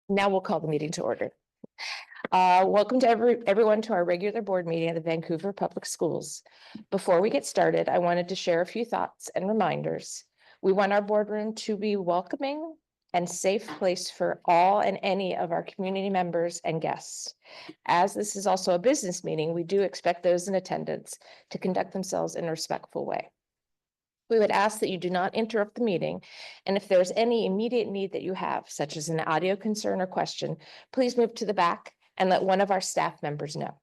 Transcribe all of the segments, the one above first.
Now we'll call the meeting to order. Welcome to everyone to our regular board meeting at the Vancouver Public Schools. Before we get started, I wanted to share a few thoughts and reminders. We want our boardroom to be welcoming and safe place for all and any of our community members and guests. As this is also a business meeting, we do expect those in attendance to conduct themselves in a respectful way. We would ask that you do not interrupt the meeting, and if there's any immediate need that you have, such as an audio concern or question, please move to the back and let one of our staff members know.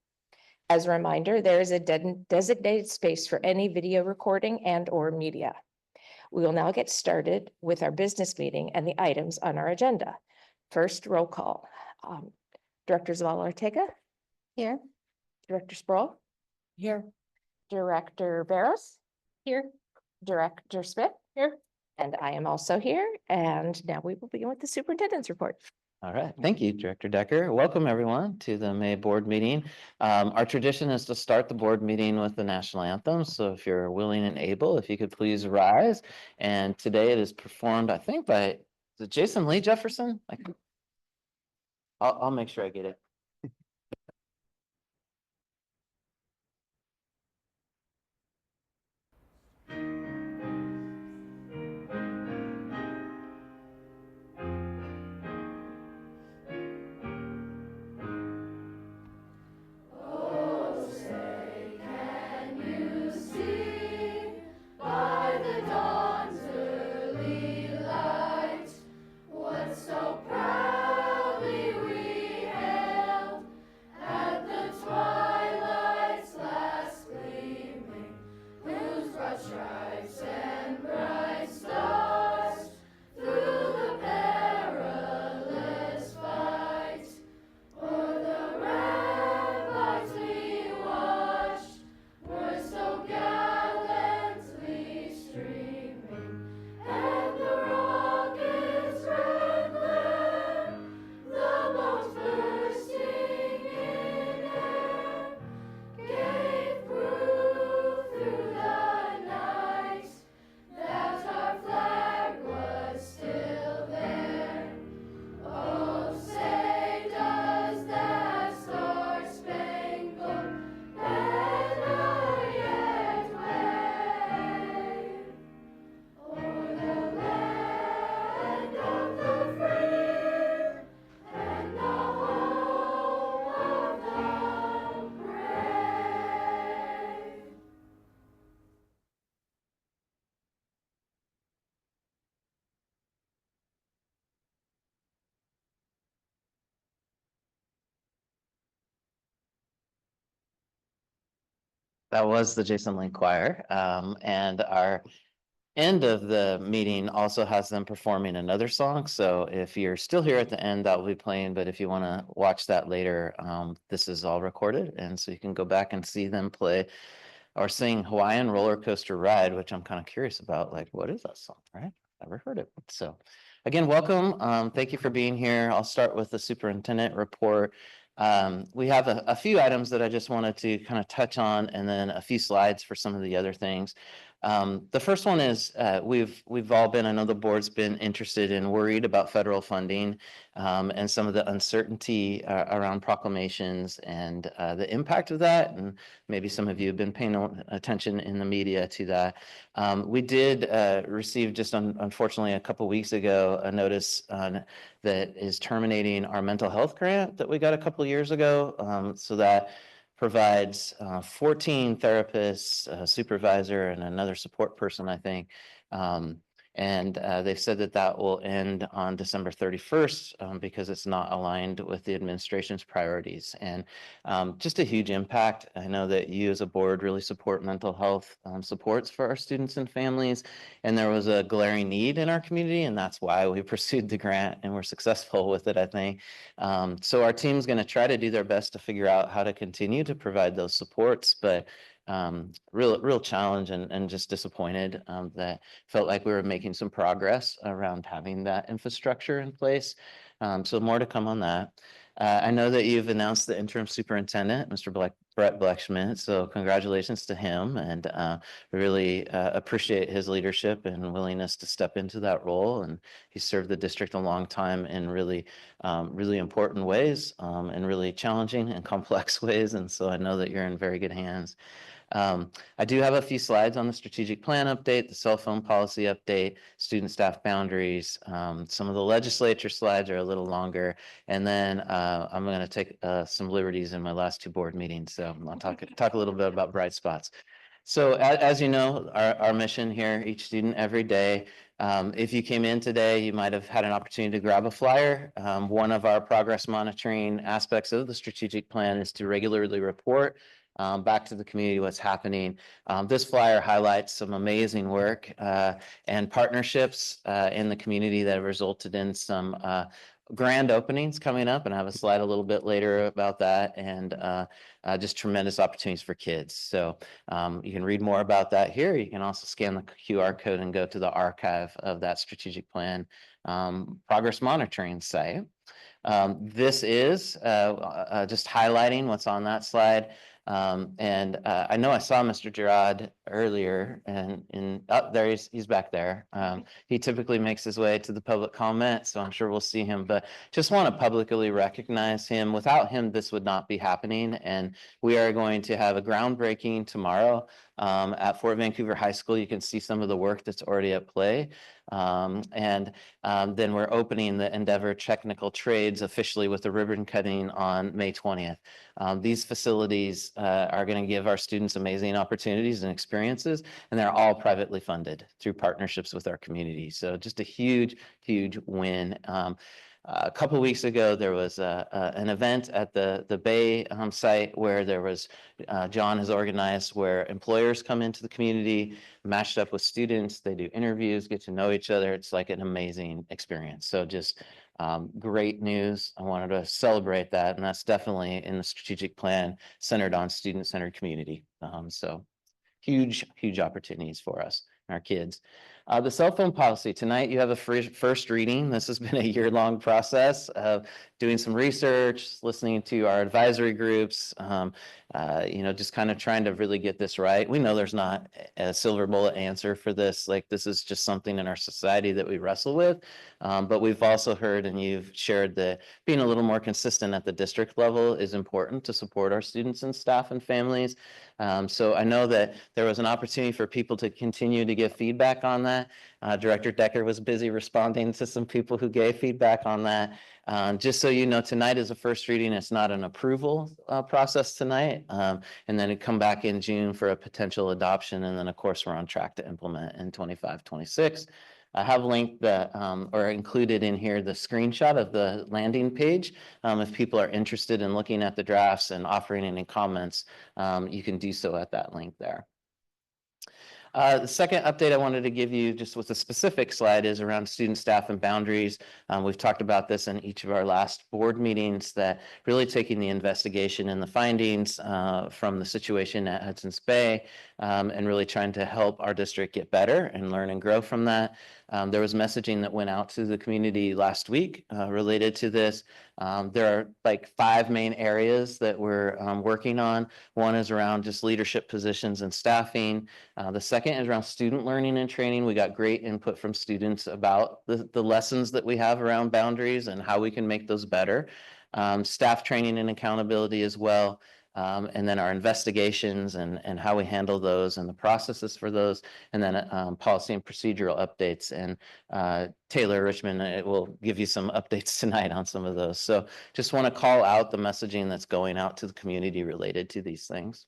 As a reminder, there is a designated space for any video recording and/or media. We will now get started with our business meeting and the items on our agenda. First, roll call. Director Zavala-Ortega? Here. Director Sproul? Here. Director Barros? Here. Director Smith? Here. And I am also here. And now we will begin with the superintendent's report. All right. Thank you, Director Decker. Welcome, everyone, to the May board meeting. Our tradition is to start the board meeting with the national anthem. So if you're willing and able, if you could please rise. And today it is performed, I think, by Jason Lee Jefferson. I'll make sure I get it. That was the Jason Lee Choir. And our end of the meeting also has them performing another song. So if you're still here at the end, that will be playing. But if you want to watch that later, this is all recorded. And so you can go back and see them play or sing Hawaiian Roller Coaster Ride, which I'm kind of curious about. Like, what is that song, right? Never heard it. So again, welcome. Thank you for being here. I'll start with the superintendent report. We have a few items that I just wanted to kind of touch on, and then a few slides for some of the other things. The first one is we've all been, I know the board's been interested and worried about federal funding and some of the uncertainty around proclamations and the impact of that. And maybe some of you have been paying attention in the media to that. We did receive just unfortunately a couple weeks ago a notice that is terminating our mental health grant that we got a couple of years ago. So that provides 14 therapists, a supervisor, and another support person, I think. And they've said that that will end on December 31st because it's not aligned with the administration's priorities. And just a huge impact. I know that you as a board really support mental health supports for our students and families. And there was a glaring need in our community, and that's why we pursued the grant and we're successful with it, I think. So our team's going to try to do their best to figure out how to continue to provide those supports, but real challenge and just disappointed that felt like we were making some progress around having that infrastructure in place. So more to come on that. I know that you've announced the interim superintendent, Mr. Brett Blechschmidt, so congratulations to him, and we really appreciate his leadership and willingness to step into that role. And he served the district a long time in really, really important ways, and really challenging and complex ways. And so I know that you're in very good hands. I do have a few slides on the strategic plan update, the cell phone policy update, student staff boundaries. Some of the legislature slides are a little longer. And then I'm going to take some liberties in my last two board meetings. So I'll talk a little bit about bright spots. So as you know, our mission here, each student every day. If you came in today, you might have had an opportunity to grab a flyer. One of our progress monitoring aspects of the strategic plan is to regularly report back to the community what's happening. This flyer highlights some amazing work and partnerships in the community that have resulted in some grand openings coming up, and I have a slide a little bit later about that, and just tremendous opportunities for kids. So you can read more about that here. You can also scan the QR code and go to the archive of that strategic plan progress monitoring site. This is just highlighting what's on that slide. I know I saw Mr. Gerard earlier, and there he's back there. He typically makes his way to the public comment, so I'm sure we'll see him, but just want to publicly recognize him. Without him, this would not be happening, and we are going to have a groundbreaking tomorrow at Fort Vancouver High School. You can see some of the work that's already at play. Then we're opening the Endeavor Technical Trades officially with the ribbon cutting on May 20th. These facilities are going to give our students amazing opportunities and experiences, and they're all privately funded through partnerships with our community. So just a huge, huge win. A couple of weeks ago, there was an event at the Bay site where there was, John has organized where employers come into the community, matched up with students, they do interviews, get to know each other. It's like an amazing experience. So just great news. I wanted to celebrate that, and that's definitely in the strategic plan centered on student-centered community. So huge, huge opportunities for us and our kids. The cell phone policy, tonight you have a first reading. This has been a year-long process of doing some research, listening to our advisory groups, just kind of trying to really get this right. We know there's not a silver bullet answer for this. Like, this is just something in our society that we wrestle with. But we've also heard, and you've shared, that being a little more consistent at the district level is important to support our students and staff and families. So I know that there was an opportunity for people to continue to give feedback on that. Director Decker was busy responding to some people who gave feedback on that. Just so you know, tonight is a first reading. It's not an approval process tonight. And then it come back in June for a potential adoption. And then, of course, we're on track to implement in 25-26. I have linked or included in here the screenshot of the landing page. If people are interested in looking at the drafts and offering any comments, you can do so at that link there. The second update I wanted to give you, just with a specific slide, is around student, staff, and boundaries. We've talked about this in each of our last board meetings, that really taking the investigation and the findings from the situation at Hudson's Bay and really trying to help our district get better and learn and grow from that. There was messaging that went out to the community last week related to this. There are like 5 main areas that we're working on. One is around just leadership positions and staffing. The second is around student learning and training. We got great input from students about the lessons that we have around boundaries and how we can make those better. Staff training and accountability as well. And then our investigations and how we handle those and the processes for those, and then policy and procedural updates. And Taylor Richmond will give you some updates tonight on some of those. So just want to call out the messaging that's going out to the community related to these things.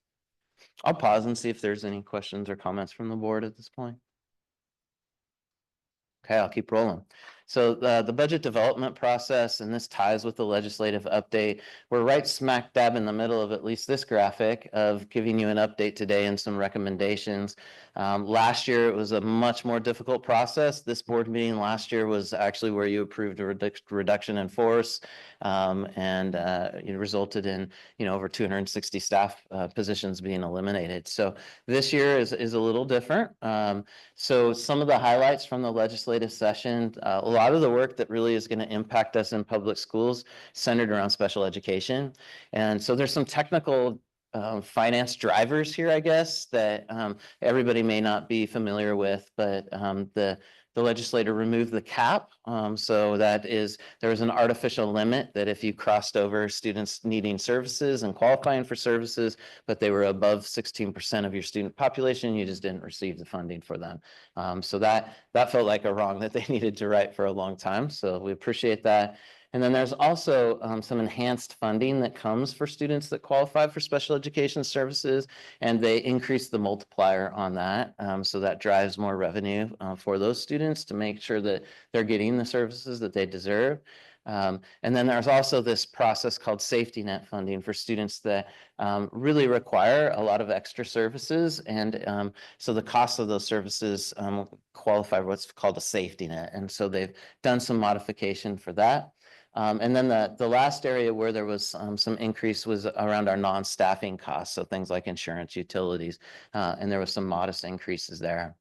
I'll pause and see if there's any questions or comments from the board at this point. Okay, I'll keep rolling. So the budget development process, and this ties with the legislative update. We're right smack dab in the middle of at least this graphic of giving you an update today and some recommendations. Last year, it was a much more difficult process. This board meeting last year was actually where you approved a reduction in force, and it resulted in over 260 staff positions being eliminated. So this year is a little different. So some of the highlights from the legislative session, a lot of the work that really is going to impact us in public schools centered around special education. And so there's some technical finance drivers here, I guess, that everybody may not be familiar with, but the legislator removed the cap. So that is, there was an artificial limit that if you crossed over students needing services and qualifying for services, but they were above 16% of your student population, you just didn't receive the funding for them. So that felt like a wrong that they needed to right for a long time. So we appreciate that. And then there's also some enhanced funding that comes for students that qualify for special education services, and they increase the multiplier on that. So that drives more revenue for those students to make sure that they're getting the services that they deserve. And then there's also this process called safety net funding for students that really require a lot of extra services. And so the cost of those services qualify for what's called a safety net. And so they've done some modification for that. And then the last area where there was some increase was around our non-staffing costs, so things like insurance, utilities, and there was some modest increases there.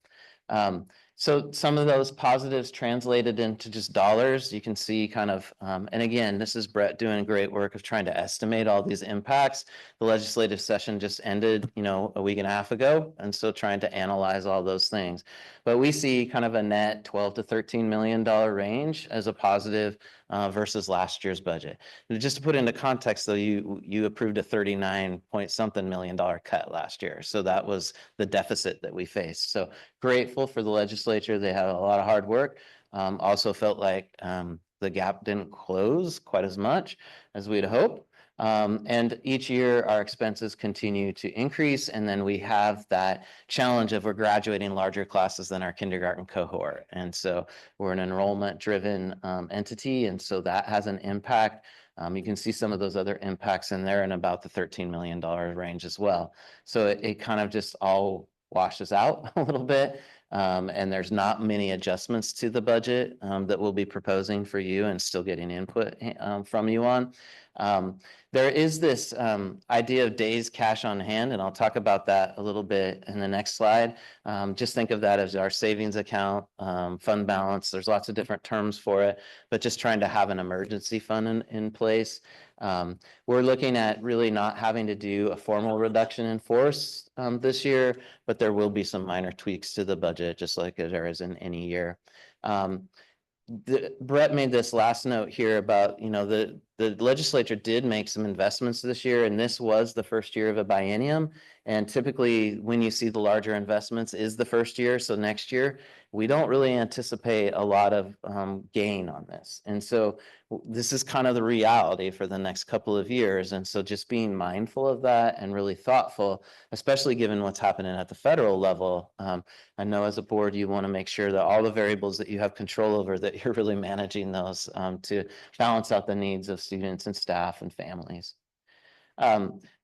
So some of those positives translated into just dollars. You can see kind of, and again, this is Brett doing great work of trying to estimate all these impacts. The legislative session just ended, a week and a half ago, and so trying to analyze all those things. But we see kind of a net $12 to $13 million range as a positive versus last year's budget. And just to put into context, though, you approved a 39 point something million dollar cut last year. So that was the deficit that we faced. So grateful for the legislature. They had a lot of hard work. Also felt like the gap didn't close quite as much as we'd hoped. And each year our expenses continue to increase. And then we have that challenge of we're graduating larger classes than our kindergarten cohort. And so we're an enrollment driven entity. And so that has an impact. You can see some of those other impacts in there and about the $13 million range as well. So it kind of just all washes out a little bit. And there's not many adjustments to the budget that we'll be proposing for you and still getting input from you on. There is this idea of days cash on hand, and I'll talk about that a little bit in the next slide. Just think of that as our savings account, fund balance. There's lots of different terms for it, but just trying to have an emergency fund in place. We're looking at really not having to do a formal reduction in force this year, but there will be some minor tweaks to the budget, just like there is in any year. Brett made this last note here about, the legislature did make some investments this year, and this was the first year of a biennium. And typically when you see the larger investments is the first year. So next year, we don't really anticipate a lot of gain on this. And so this is kind of the reality for the next couple of years. And so just being mindful of that and really thoughtful, especially given what's happening at the federal level. I know as a board, you want to make sure that all the variables that you have control over, that you're really managing those to balance out the needs of students and staff and families.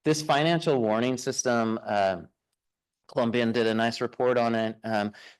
This financial warning system, Columbian did a nice report on it.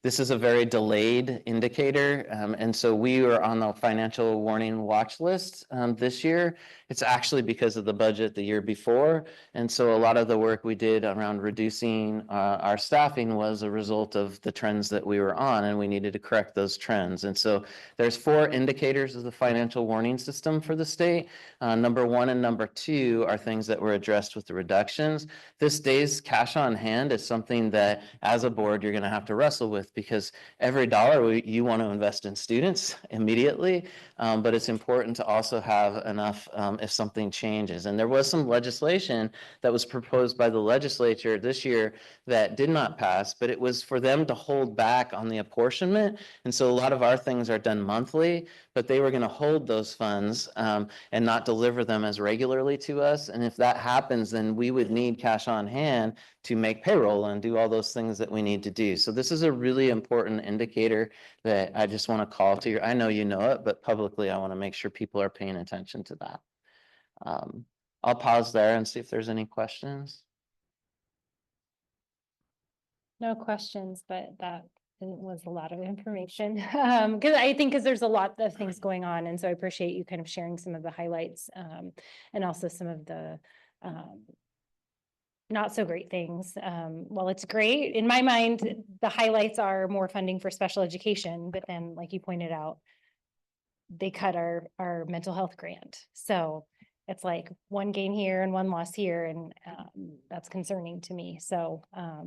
This is a very delayed indicator. And so we were on the financial warning watch list this year. It's actually because of the budget the year before. And so a lot of the work we did around reducing our staffing was a result of the trends that we were on, and we needed to correct those trends. And so there's 4 indicators of the financial warning system for the state. Number 1 and number 2 are things that were addressed with the reductions. This day's cash on hand is something that as a board you're going to have to wrestle with, because every dollar you want to invest in students immediately, but it's important to also have enough if something changes. And there was some legislation that was proposed by the legislature this year that did not pass, but it was for them to hold back on the apportionment. And so a lot of our things are done monthly, but they were going to hold those funds and not deliver them as regularly to us. And if that happens, then we would need cash on hand to make payroll and do all those things that we need to do. So this is a really important indicator that I just want to call to you. I know you know it, but publicly I want to make sure people are paying attention to that. I'll pause there and see if there's any questions. No questions, but that was a lot of information. Because there's a lot of things going on. And so I appreciate you kind of sharing some of the highlights and also some of the not so great things. Well, it's great. In my mind, the highlights are more funding for special education, but then like you pointed out, they cut our mental health grant. So it's like one gain here and one loss here, and that's concerning to me. So I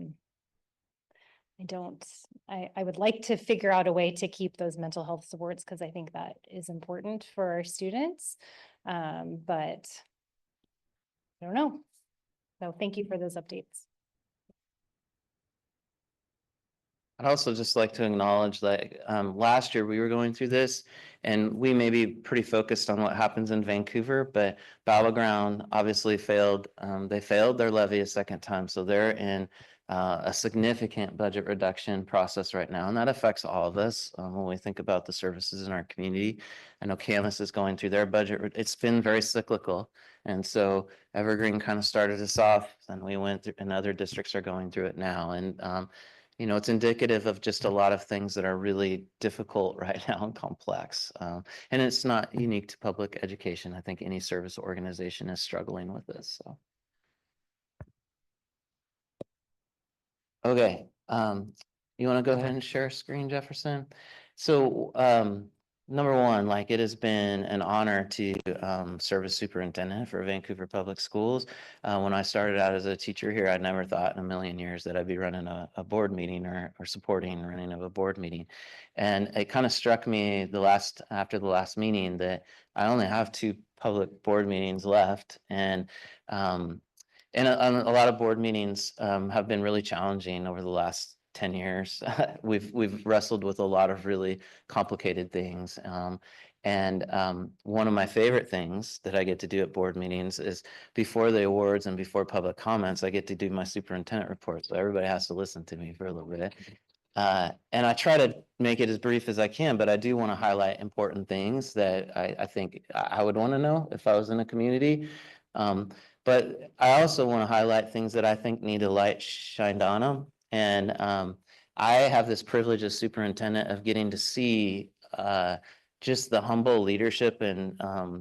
would like to figure out a way to keep those mental health supports, because I think that is important for our students. But I don't know. So thank you for those updates. I'd also just like to acknowledge that last year we were going through this, and we may be pretty focused on what happens in Vancouver, but Battleground obviously failed. They failed their levy a second time, so they're in a significant budget reduction process right now, and that affects all of us when we think about the services in our community. I know Camas is going through their budget. It's been very cyclical, and so Evergreen kind of started us off, and we went through, and other districts are going through it now, and you know, it's indicative of just a lot of things that are really difficult right now and complex. And it's not unique to public education. I think any service organization is struggling with this. So. Okay, you want to go ahead and share a screen, Jefferson? So, number one, like it has been an honor to serve as superintendent for Vancouver Public Schools. When I started out as a teacher here, I never thought in a million years that I'd be running a board meeting or supporting running of a board meeting. And it kind of struck me after the last meeting that I only have 2 public board meetings left. And a lot of board meetings have been really challenging over the last 10 years. We've wrestled with a lot of really complicated things. One of my favorite things that I get to do at board meetings is before the awards and before public comments, I get to do my superintendent report. So everybody has to listen to me for a little bit. And I try to make it as brief as I can, but I do want to highlight important things that I think I would want to know if I was in a community. But I also want to highlight things that I think need a light shined on them. And I have this privilege as superintendent of getting to see just the humble leadership and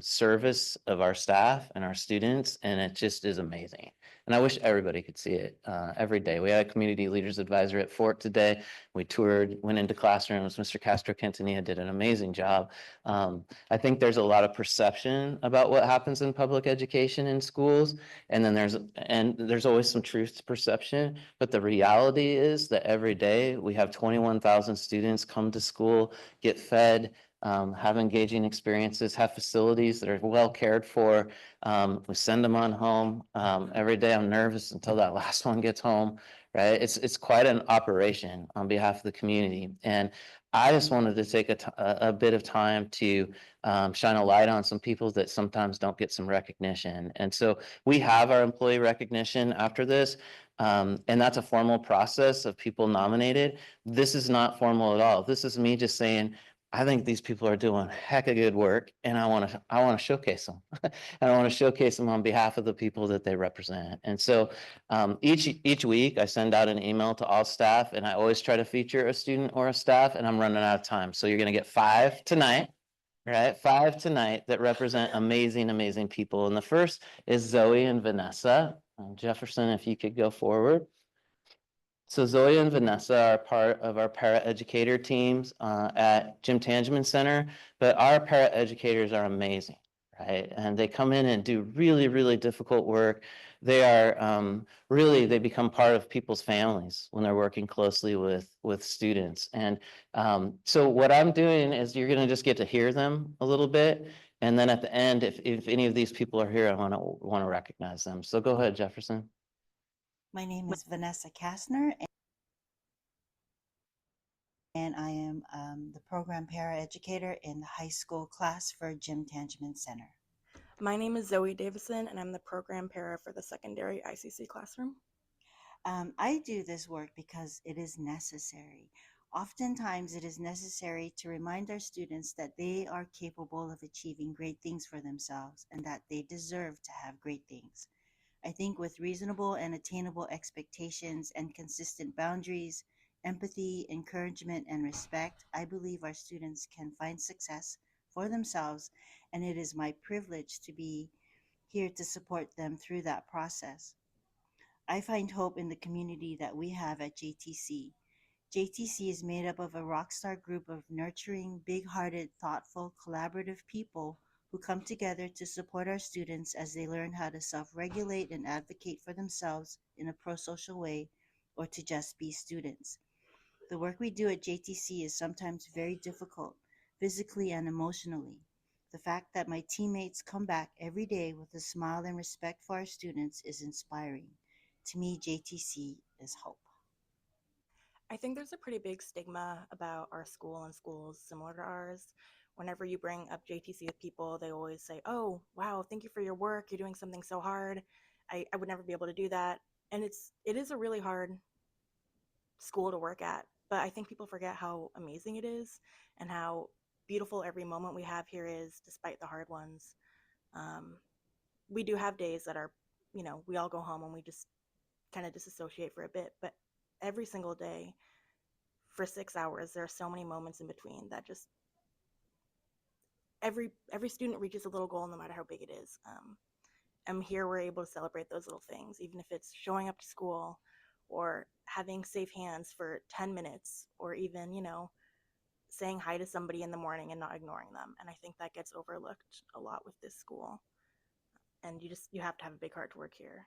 service of our staff and our students, and it just is amazing. And I wish everybody could see it every day. We had a community leaders advisor at Fort today. We toured, went into classrooms. Mr. Castro Quintanilla did an amazing job. I think there's a lot of perception about what happens in public education in schools. And then there's always some truth to perception. But the reality is that every day we have 21,000 students come to school, get fed, have engaging experiences, have facilities that are well cared for. We send them on home. Every day I'm nervous until that last one gets home, right? It's quite an operation on behalf of the community. And I just wanted to take a bit of time to shine a light on some people that sometimes don't get some recognition. And so we have our employee recognition after this. And that's a formal process of people nominated. This is not formal at all. This is me just saying, I think these people are doing heck of good work, and I want to showcase them. And I want to showcase them on behalf of the people that they represent. And so each week I send out an email to all staff, and I always try to feature a student or a staff, and I'm running out of time. So you're going to get 5 tonight, right? 5 tonight that represent amazing, amazing people. And the first is Zoe and Vanessa. Jefferson, if you could go forward. So Zoe and Vanessa are part of our para-educator teams at Jim Tangeman Center, but our para-educators are amazing, right? And they come in and do really, really difficult work. They are they become part of people's families when they're working closely with students. And so what I'm doing is you're gonna just get to hear them a little bit. And then at the end, if any of these people are here, I wanna recognize them. So go ahead, Jefferson. My name is Vanessa Kastner, and I am the program paraeducator in the high school class for Jim Tangeman Center. My name is Zoe Davison, and I'm the program para for the secondary ICC classroom. I do this work because it is necessary. Oftentimes, it is necessary to remind our students that they are capable of achieving great things for themselves and that they deserve to have great things. I think with reasonable and attainable expectations and consistent boundaries, empathy, encouragement, and respect, I believe our students can find success for themselves, and it is my privilege to be here to support them through that process. I find hope in the community that we have at JTC. JTC is made up of a rockstar group of nurturing, big-hearted, thoughtful, collaborative people who come together to support our students as they learn how to self-regulate and advocate for themselves in a pro-social way, or to just be students. The work we do at JTC is sometimes very difficult, physically and emotionally. The fact that my teammates come back every day with a smile and respect for our students is inspiring. To me, JTC is hope. I think there's a pretty big stigma about our school and schools similar to ours. Whenever you bring up JTC with people, they always say, "Oh, wow, thank you for your work. You're doing something so hard. I would never be able to do that." And it is a really hard school to work at, but I think people forget how amazing it is and how beautiful every moment we have here is, despite the hard ones. Um, we do have days that are, we all go home and we just kind of disassociate for a bit, but every single day for 6 hours, there are so many moments in between that just every student reaches a little goal, no matter how big it is. And here we're able to celebrate those little things, even if it's showing up to school or having safe hands for 10 minutes, or even, saying hi to somebody in the morning and not ignoring them. And I think that gets overlooked a lot with this school. And you have to have a big heart to work here.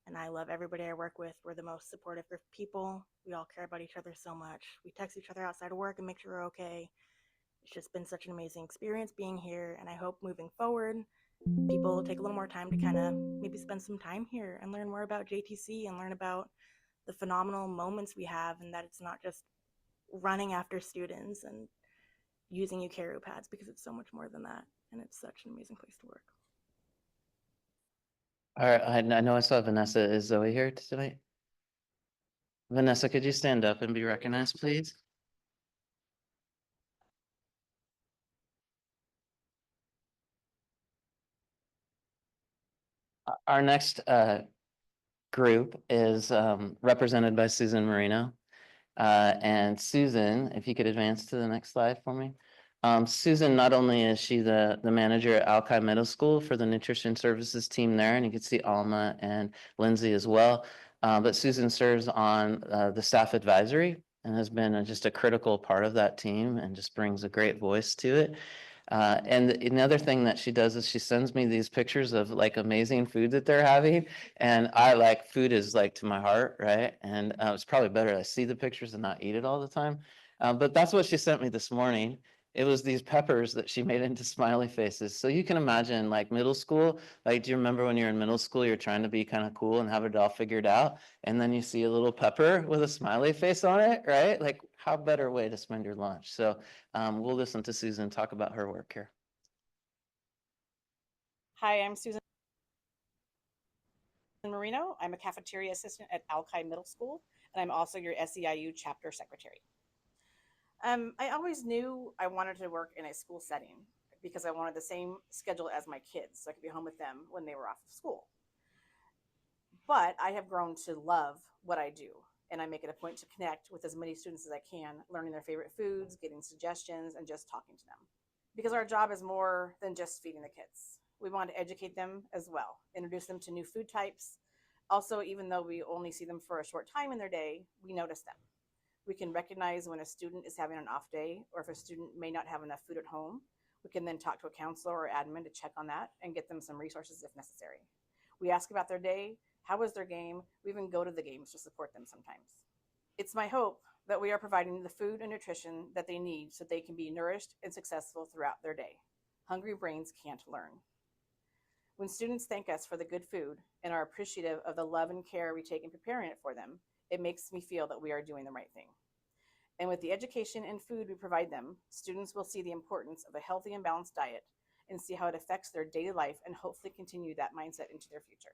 And I love everybody I work with. We're the most supportive group of people. We all care about each other so much. We text each other outside of work and make sure we're okay. It's just been such an amazing experience being here. And I hope moving forward, people take a little more time to kind of maybe spend some time here and learn more about JTC and learn about the phenomenal moments we have, and that it's not just running after students and using Eukaryo pads, because it's so much more than that. And it's such an amazing place to work. All right, I know I saw Vanessa. Is Zoe here tonight? Vanessa, could you stand up and be recognized, please? Our next group is represented by Susan Marino. And Susan, if you could advance to the next slide for me. Susan, not only is she the manager at Alki Middle School for the nutrition services team there, and you can see Alma and Lindsay as well. But Susan serves on the staff advisory and has been just a critical part of that team and just brings a great voice to it. And another thing that she does is she sends me these pictures of like amazing food that they're having. And I like food is like to my heart, right? And it's probably better I see the pictures and not eat it all the time. But that's what she sent me this morning. It was these peppers that she made into smiley faces. So you can imagine like middle school, like, do you remember when you're in middle school, you're trying to be kind of cool and have it all figured out? And then you see a little pepper with a smiley face on it, right? Like how better way to spend your lunch? So we'll listen to Susan talk about her work here. Hi, I'm Susan Marino. I'm a cafeteria assistant at Alki Middle School, and I'm also your SEIU chapter secretary. I always knew I wanted to work in a school setting because I wanted the same schedule as my kids, so I could be home with them when they were off of school. But I have grown to love what I do, and I make it a point to connect with as many students as I can, learning their favorite foods, getting suggestions, and just talking to them. Because our job is more than just feeding the kids. We want to educate them as well, introduce them to new food types. Also, even though we only see them for a short time in their day, we notice them. We can recognize when a student is having an off day, or if a student may not have enough food at home. We can then talk to a counselor or admin to check on that and get them some resources if necessary. We ask about their day, how was their game? We even go to the games to support them sometimes. It's my hope that we are providing the food and nutrition that they need so they can be nourished and successful throughout their day. Hungry brains can't learn. When students thank us for the good food and are appreciative of the love and care we take in preparing it for them, it makes me feel that we are doing the right thing. And with the education and food we provide them, students will see the importance of a healthy and balanced diet and see how it affects their daily life and hopefully continue that mindset into their future.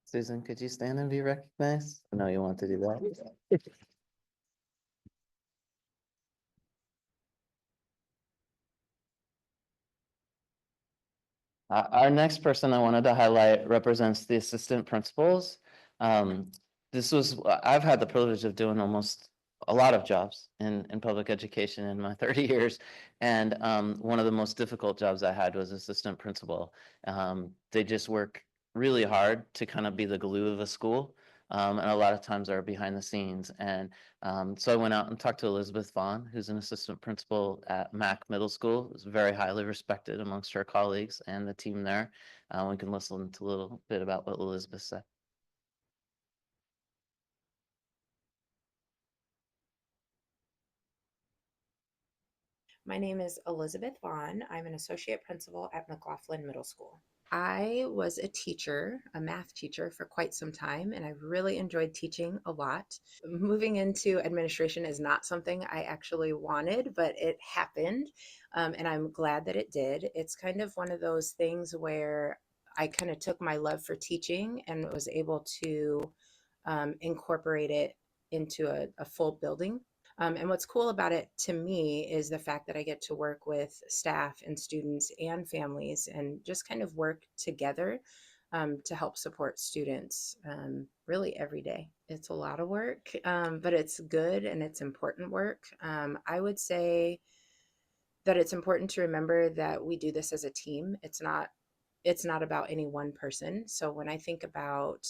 Susan, could you stand and be recognized? I know you want to do that. Our next person I wanted to highlight represents the assistant principals. I've had the privilege of doing almost a lot of jobs in public education in my 30 years. And one of the most difficult jobs I had was assistant principal. They just work really hard to kind of be the glue of a school. and a lot of times are behind the scenes. And so I went out and talked to Elizabeth Vaughn, who's an assistant principal at Mac Middle School. It's very highly respected amongst her colleagues and the team there. We can listen to a little bit about what Elizabeth said. My name is Elizabeth Vaughn. I'm an associate principal at McLaughlin Middle School. I was a teacher, a math teacher for quite some time, and I really enjoyed teaching a lot. Moving into administration is not something I actually wanted, but it happened, and I'm glad that it did. It's kind of one of those things where I kind of took my love for teaching and was able to incorporate it into a full building. And what's cool about it to me is the fact that I get to work with staff and students and families and just kind of work together to help support students really every day. It's a lot of work, but it's good and it's important work. I would say that it's important to remember that we do this as a team. It's not about any one person. So when I think about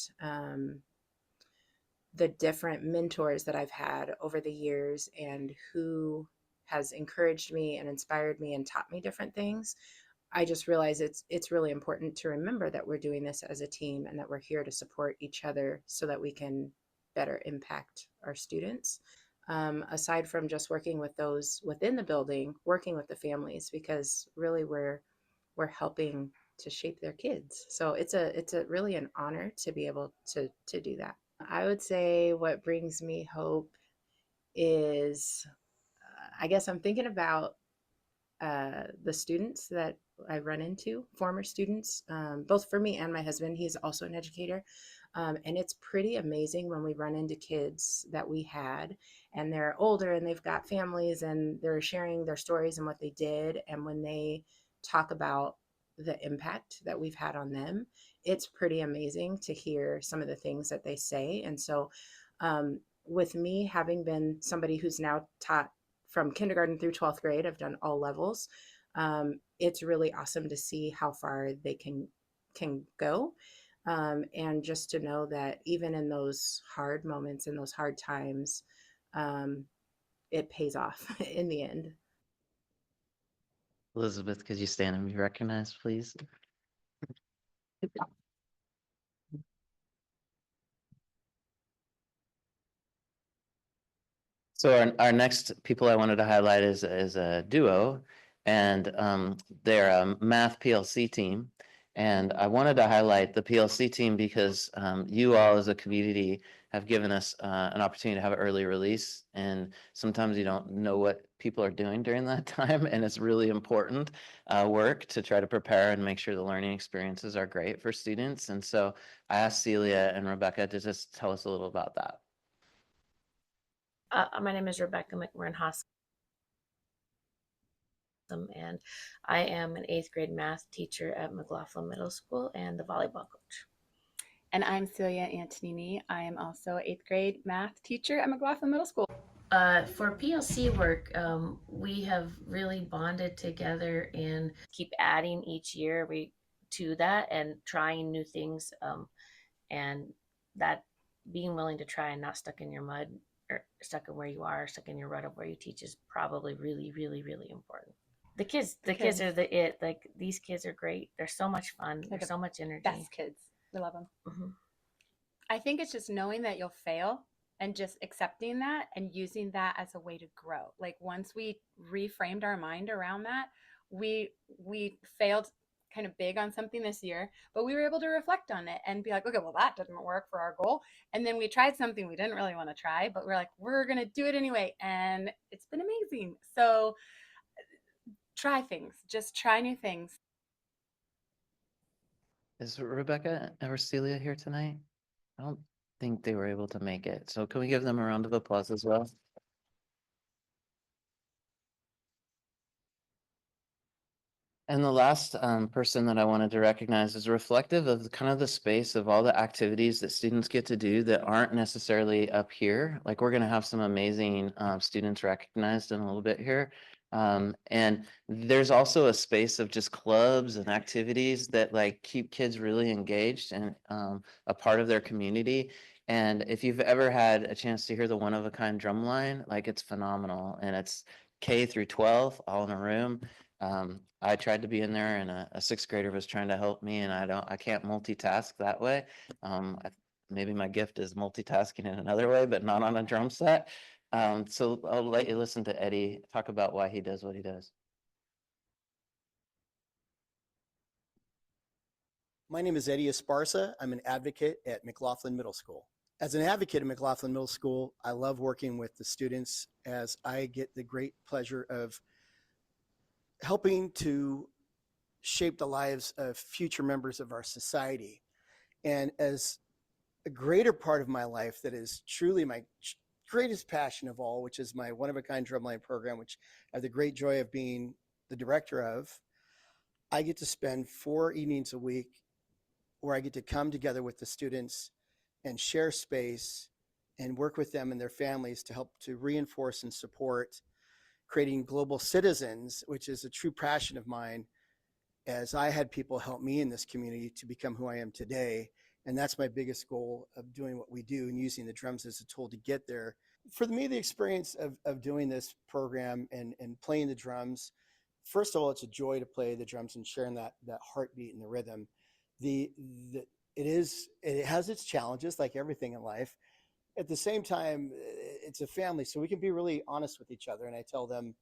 the different mentors that I've had over the years and who has encouraged me and inspired me and taught me different things, I just realize it's really important to remember that we're doing this as a team and that we're here to support each other so that we can better impact our students. Aside from just working with those within the building, working with the families, because really we're helping to shape their kids. So it's a really an honor to be able to do that. I would say what brings me hope is, I guess I'm thinking about the students that I run into, former students, both for me and my husband. He's also an educator. And it's pretty amazing when we run into kids that we had and they're older and they've got families and they're sharing their stories and what they did. And when they talk about the impact that we've had on them, it's pretty amazing to hear some of the things that they say. And so, with me having been somebody who's now taught from kindergarten through 12th grade, I've done all levels. It's really awesome to see how far they can go. And just to know that even in those hard moments, in those hard times, it pays off in the end. Elizabeth, could you stand and be recognized, please? So our next people I wanted to highlight is a duo, and they're a math PLC team. And I wanted to highlight the PLC team because you all as a community have given us an opportunity to have an early release. And sometimes you don't know what people are doing during that time. And it's really important work to try to prepare and make sure the learning experiences are great for students. And so I asked Celia and Rebecca to just tell us a little about that. My name is Rebecca McMurrin Hossam, and I am an 8th grade math teacher at McLaughlin Middle School and the volleyball coach. And I'm Celia Antonini. I am also 8th grade math teacher at McLaughlin Middle School. For PLC work, we have really bonded together and keep adding each year to that and trying new things, and that being willing to try and not stuck in your mud or stuck in where you are, stuck in your rut of where you teach is probably really, really, really important. The kids are like these kids are great. They're so much fun. They're so much energy. Best kids. We love them. Mm-hmm. I think it's just knowing that you'll fail and just accepting that and using that as a way to grow. Like once we reframed our mind around that, we failed kind of big on something this year, but we were able to reflect on it and be like, okay, well, that didn't work for our goal. And then we tried something we didn't really want to try, but we're like, we're going to do it anyway. And it's been amazing. So try things, just try new things. Is Rebecca or Celia here tonight? I don't think they were able to make it. So can we give them a round of applause as well? And the last person that I wanted to recognize is reflective of kind of the space of all the activities that students get to do that aren't necessarily up here. Like we're going to have some amazing students recognized in a little bit here. And there's also a space of just clubs and activities that like keep kids really engaged and a part of their community. And if you've ever had a chance to hear the one of a kind drum line, like it's phenomenal. And it's K through 12 all in a room. I tried to be in there and a sixth grader was trying to help me and I can't multitask that way. Maybe my gift is multitasking in another way, but not on a drum set. So I'll let you listen to Eddie talk about why he does what he does. My name is Eddie Esparza. I'm an advocate at McLaughlin Middle School. As an advocate at McLaughlin Middle School, I love working with the students as I get the great pleasure of helping to shape the lives of future members of our society. And as a greater part of my life that is truly my greatest passion of all, which is my one-of-a-kind drumline program, which I have the great joy of being the director of, I get to spend 4 evenings a week where I get to come together with the students and share space and work with them and their families to help to reinforce and support creating global citizens, which is a true passion of mine, as I had people help me in this community to become who I am today. And that's my biggest goal of doing what we do and using the drums as a tool to get there. For me, the experience of doing this program and playing the drums, first of all, it's a joy to play the drums and sharing that heartbeat and the rhythm. It has its challenges like everything in life. At the same time, it's a family, so we can be really honest with each other. And I tell them,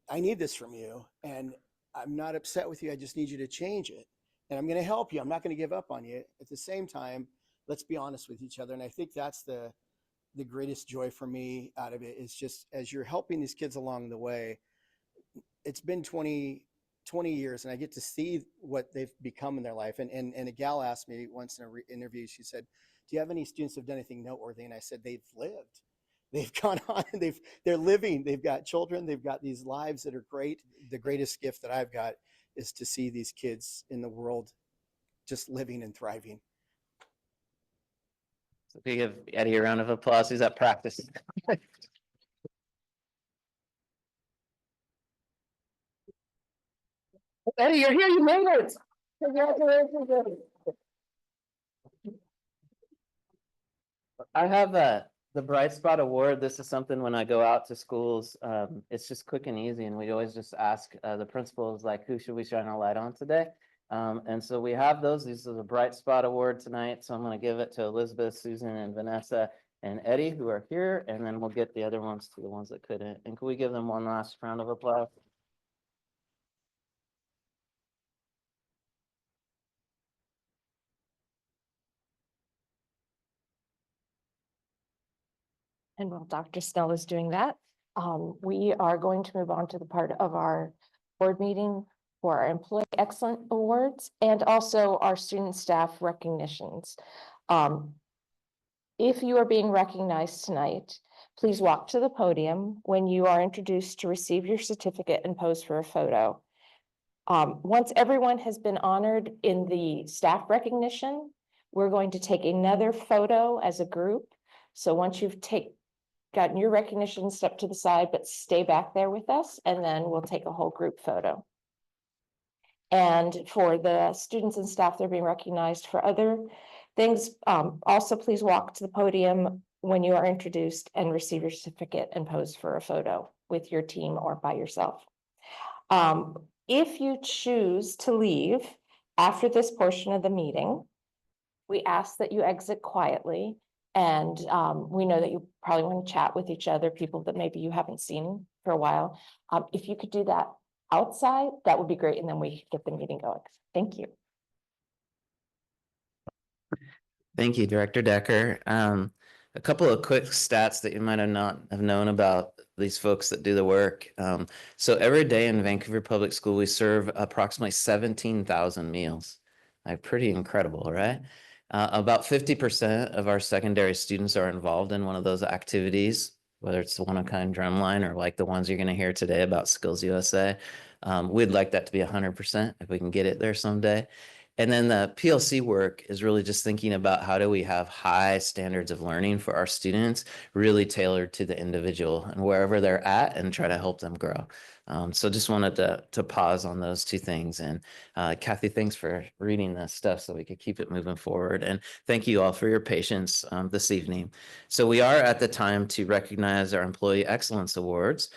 I need this from you, and I'm not upset with you. I just need you to change it. And I'm going to help you. I'm not going to give up on you. At the same time, let's be honest with each other. And I think that's the greatest joy for me out of it, is just as you're helping these kids along the way. It's been 20 years, and I get to see what they've become in their life. And a gal asked me once in an interview, she said, do you have any students who've done anything noteworthy? And I said, they've lived. They've gone on, they're living, they've got children, they've got these lives that are great. The greatest gift that I've got is to see these kids in the world just living and thriving. So we give Eddie a round of applause. He's at practice. Eddie, you're here, you made it. Congratulations, Eddie. I have the Bright Spot Award. This is something when I go out to schools, it's just quick and easy. And we always just ask the principals, like, who should we shine a light on today? And so we have those. These are the Bright Spot Award tonight. So I'm going to give it to Elizabeth, Susan, and Vanessa and Eddie, who are here. And then we'll get the other ones to the ones that couldn't. And can we give them one last round of applause? And while Dr. Snell is doing that, we are going to move on to the part of our board meeting for our Employee Excellence Awards and also our student staff recognitions. If you are being recognized tonight, please walk to the podium when you are introduced to receive your certificate and pose for a photo. Once everyone has been honored in the staff recognition, we're going to take another photo as a group. So once you've gotten your recognition, step to the side, but stay back there with us, and then we'll take a whole group photo. And for the students and staff that are being recognized for other things, also please walk to the podium when you are introduced and receive your certificate and pose for a photo with your team or by yourself. If you choose to leave after this portion of the meeting, we ask that you exit quietly. And we know that you probably want to chat with each other, people that maybe you haven't seen for a while. If you could do that outside, that would be great. And then we get the meeting going. Thank you. Thank you, Director Decker. A couple of quick stats that you might have not have known about these folks that do the work. So every day in Vancouver Public School, we serve approximately 17,000 meals. Like, pretty incredible, right? About 50% of our secondary students are involved in one of those activities, whether it's the one-of-a-kind drumline or like the ones you're going to hear today about Skills USA. We'd like that to be 100% if we can get it there someday. And then the PLC work is really just thinking about how do we have high standards of learning for our students, really tailored to the individual and wherever they're at, and try to help them grow. So just wanted to pause on those two things. And Kathy, thanks for reading this stuff so we could keep it moving forward. And thank you all for your patience this evening. So we are at the time to recognize our Employee Excellence Awards.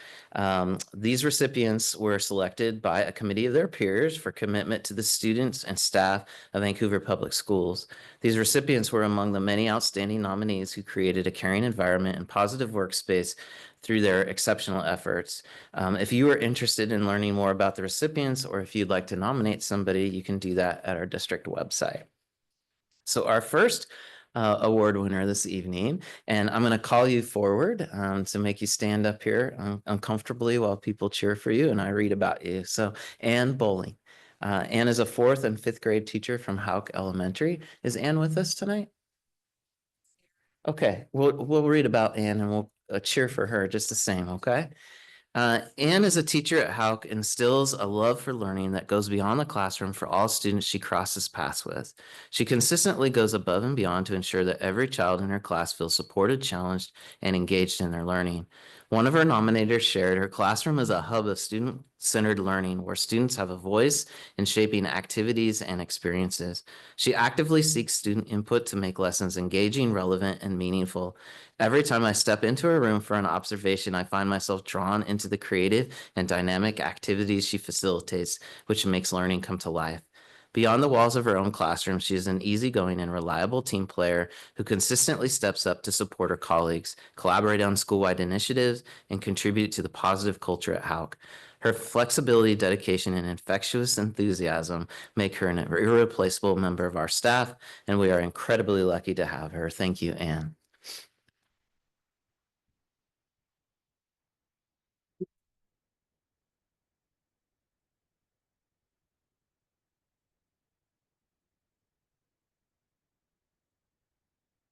These recipients were selected by a committee of their peers for commitment to the students and staff of Vancouver Public Schools. These recipients were among the many outstanding nominees who created a caring environment and positive workspace through their exceptional efforts. If you are interested in learning more about the recipients, or if you'd like to nominate somebody, you can do that at our district website. So our first award winner this evening, and I'm going to call you forward to make you stand up here uncomfortably while people cheer for you and I read about you. So Ann Bowling. Ann is a 4th and 5th grade teacher from Houck Elementary. Is Ann with us tonight? Okay, we'll read about Ann and we'll cheer for her just the same, okay? Anne is a teacher at Houck, instills a love for learning that goes beyond the classroom for all students she crosses paths with. She consistently goes above and beyond to ensure that every child in her class feels supported, challenged, and engaged in their learning. One of her nominators shared her classroom is a hub of student-centered learning where students have a voice in shaping activities and experiences. She actively seeks student input to make lessons engaging, relevant, and meaningful. Every time I step into her room for an observation, I find myself drawn into the creative and dynamic activities she facilitates, which makes learning come to life. Beyond the walls of her own classroom, she is an easygoing and reliable team player who consistently steps up to support her colleagues, collaborate on school-wide initiatives, and contribute to the positive culture at Houck. Her flexibility, dedication, and infectious enthusiasm make her an irreplaceable member of our staff, and we are incredibly lucky to have her. Thank you, Anne.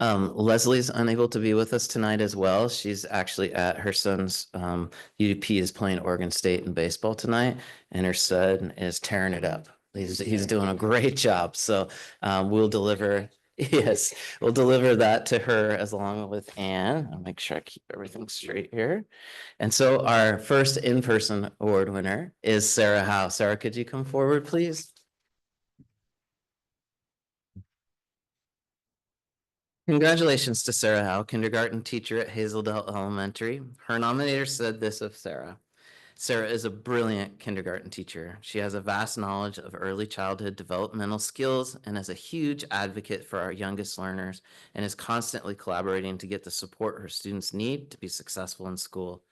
Leslie's unable to be with us tonight as well. She's actually at her son's UDP is playing Oregon State in baseball tonight, and her son is tearing it up. He's doing a great job. So we'll deliver. Yes, we'll deliver that to her as along with Anne. I'll make sure I keep everything straight here. And so our first in-person award winner is Sarah Howe. Sarah, could you come forward, please? Congratulations to Sarah Howe, kindergarten teacher at Hazeldale Elementary. Her nominator said this of Sarah. Sarah is a brilliant kindergarten teacher. She has a vast knowledge of early childhood developmental skills and is a huge advocate for our youngest learners and is constantly collaborating to get the support her students need to be successful in school.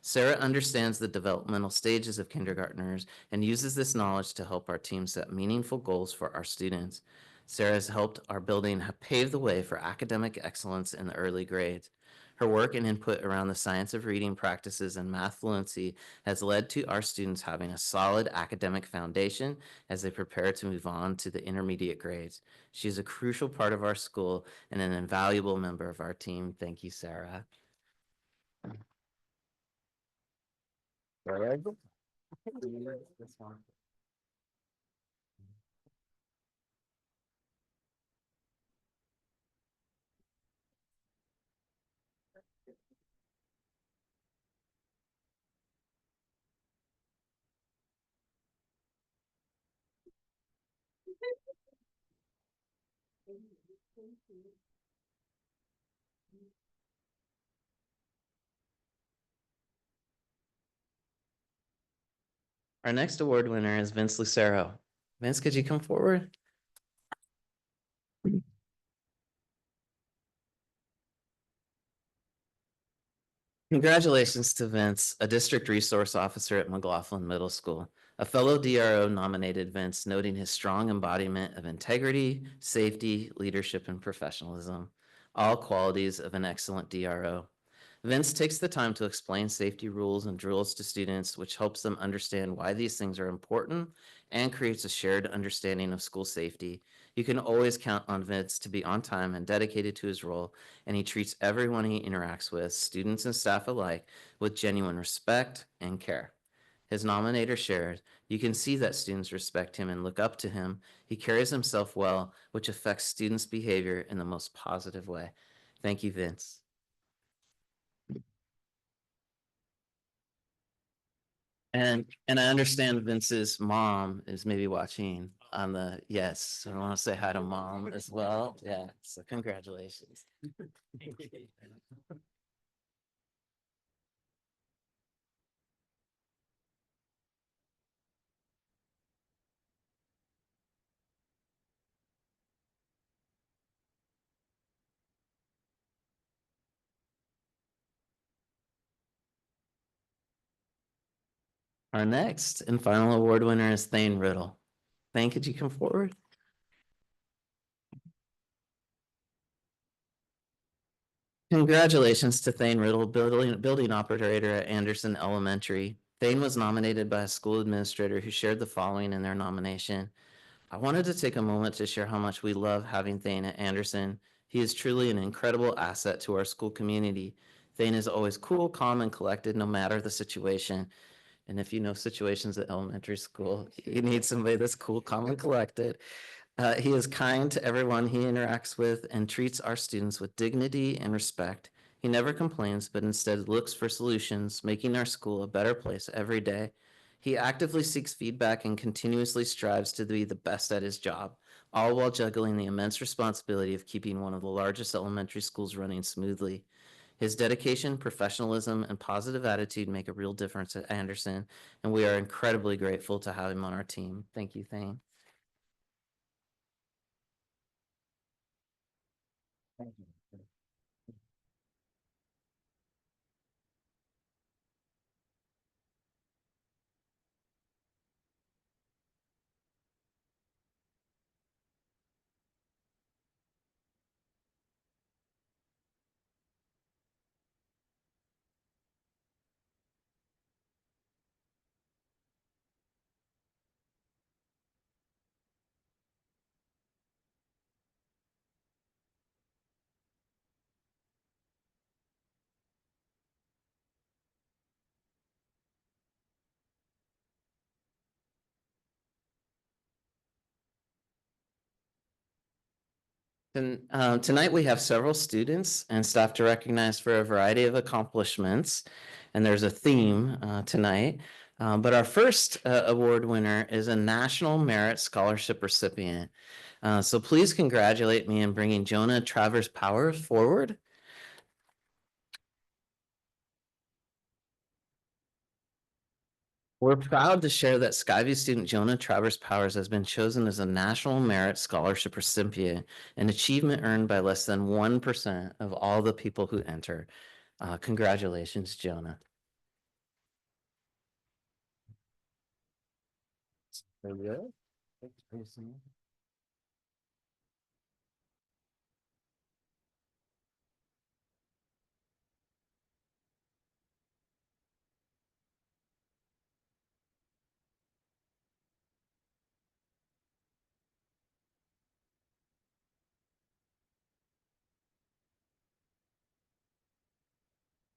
Sarah understands the developmental stages of kindergartners and uses this knowledge to help our team set meaningful goals for our students. Sarah has helped our building pave the way for academic excellence in the early grades. Her work and input around the science of reading practices and math fluency has led to our students having a solid academic foundation as they prepare to move on to the intermediate grades. She is a crucial part of our school and an invaluable member of our team. Thank you, Sarah. Our next award winner is Vince Lucero. Vince, could you come forward? Congratulations to Vince, a district resource officer at McLaughlin Middle School. A fellow DRO nominated Vince, noting his strong embodiment of integrity, safety, leadership, and professionalism, all qualities of an excellent DRO. Vince takes the time to explain safety rules and drills to students, which helps them understand why these things are important and creates a shared understanding of school safety. You can always count on Vince to be on time and dedicated to his role, and he treats everyone he interacts with, students and staff alike, with genuine respect and care. His nominator shares, you can see that students respect him and look up to him. He carries himself well, which affects students' behavior in the most positive way. Thank you, Vince. And I understand Vince's mom is maybe watching on the, yes, so I want to say hi to mom as well. Yeah, so congratulations. Our next and final award winner is Thane Riddle. Thane, could you come forward? Congratulations to Thane Riddle, building operator at Anderson Elementary. Thane was nominated by a school administrator who shared the following in their nomination. I wanted to take a moment to share how much we love having Thane at Anderson. He is truly an incredible asset to our school community. Thane is always cool, calm, and collected no matter the situation. And if you know situations at elementary school, you need somebody that's cool, calm, and collected. He is kind to everyone he interacts with and treats our students with dignity and respect. He never complains, but instead looks for solutions, making our school a better place every day. He actively seeks feedback and continuously strives to be the best at his job, all while juggling the immense responsibility of keeping one of the largest elementary schools running smoothly. His dedication, professionalism, and positive attitude make a real difference at Anderson, and we are incredibly grateful to have him on our team. Thank you, Thane. Thank you. And tonight we have several students and staff to recognize for a variety of accomplishments, and there's a theme tonight. But our first award winner is a National Merit Scholarship recipient. So please congratulate me in bringing Jonah Travers Power forward. We're proud to share that Skyview student Jonah Travers Powers has been chosen as a National Merit Scholarship recipient, an achievement earned by less than 1% of all the people who enter. Congratulations, Jonah. There we go.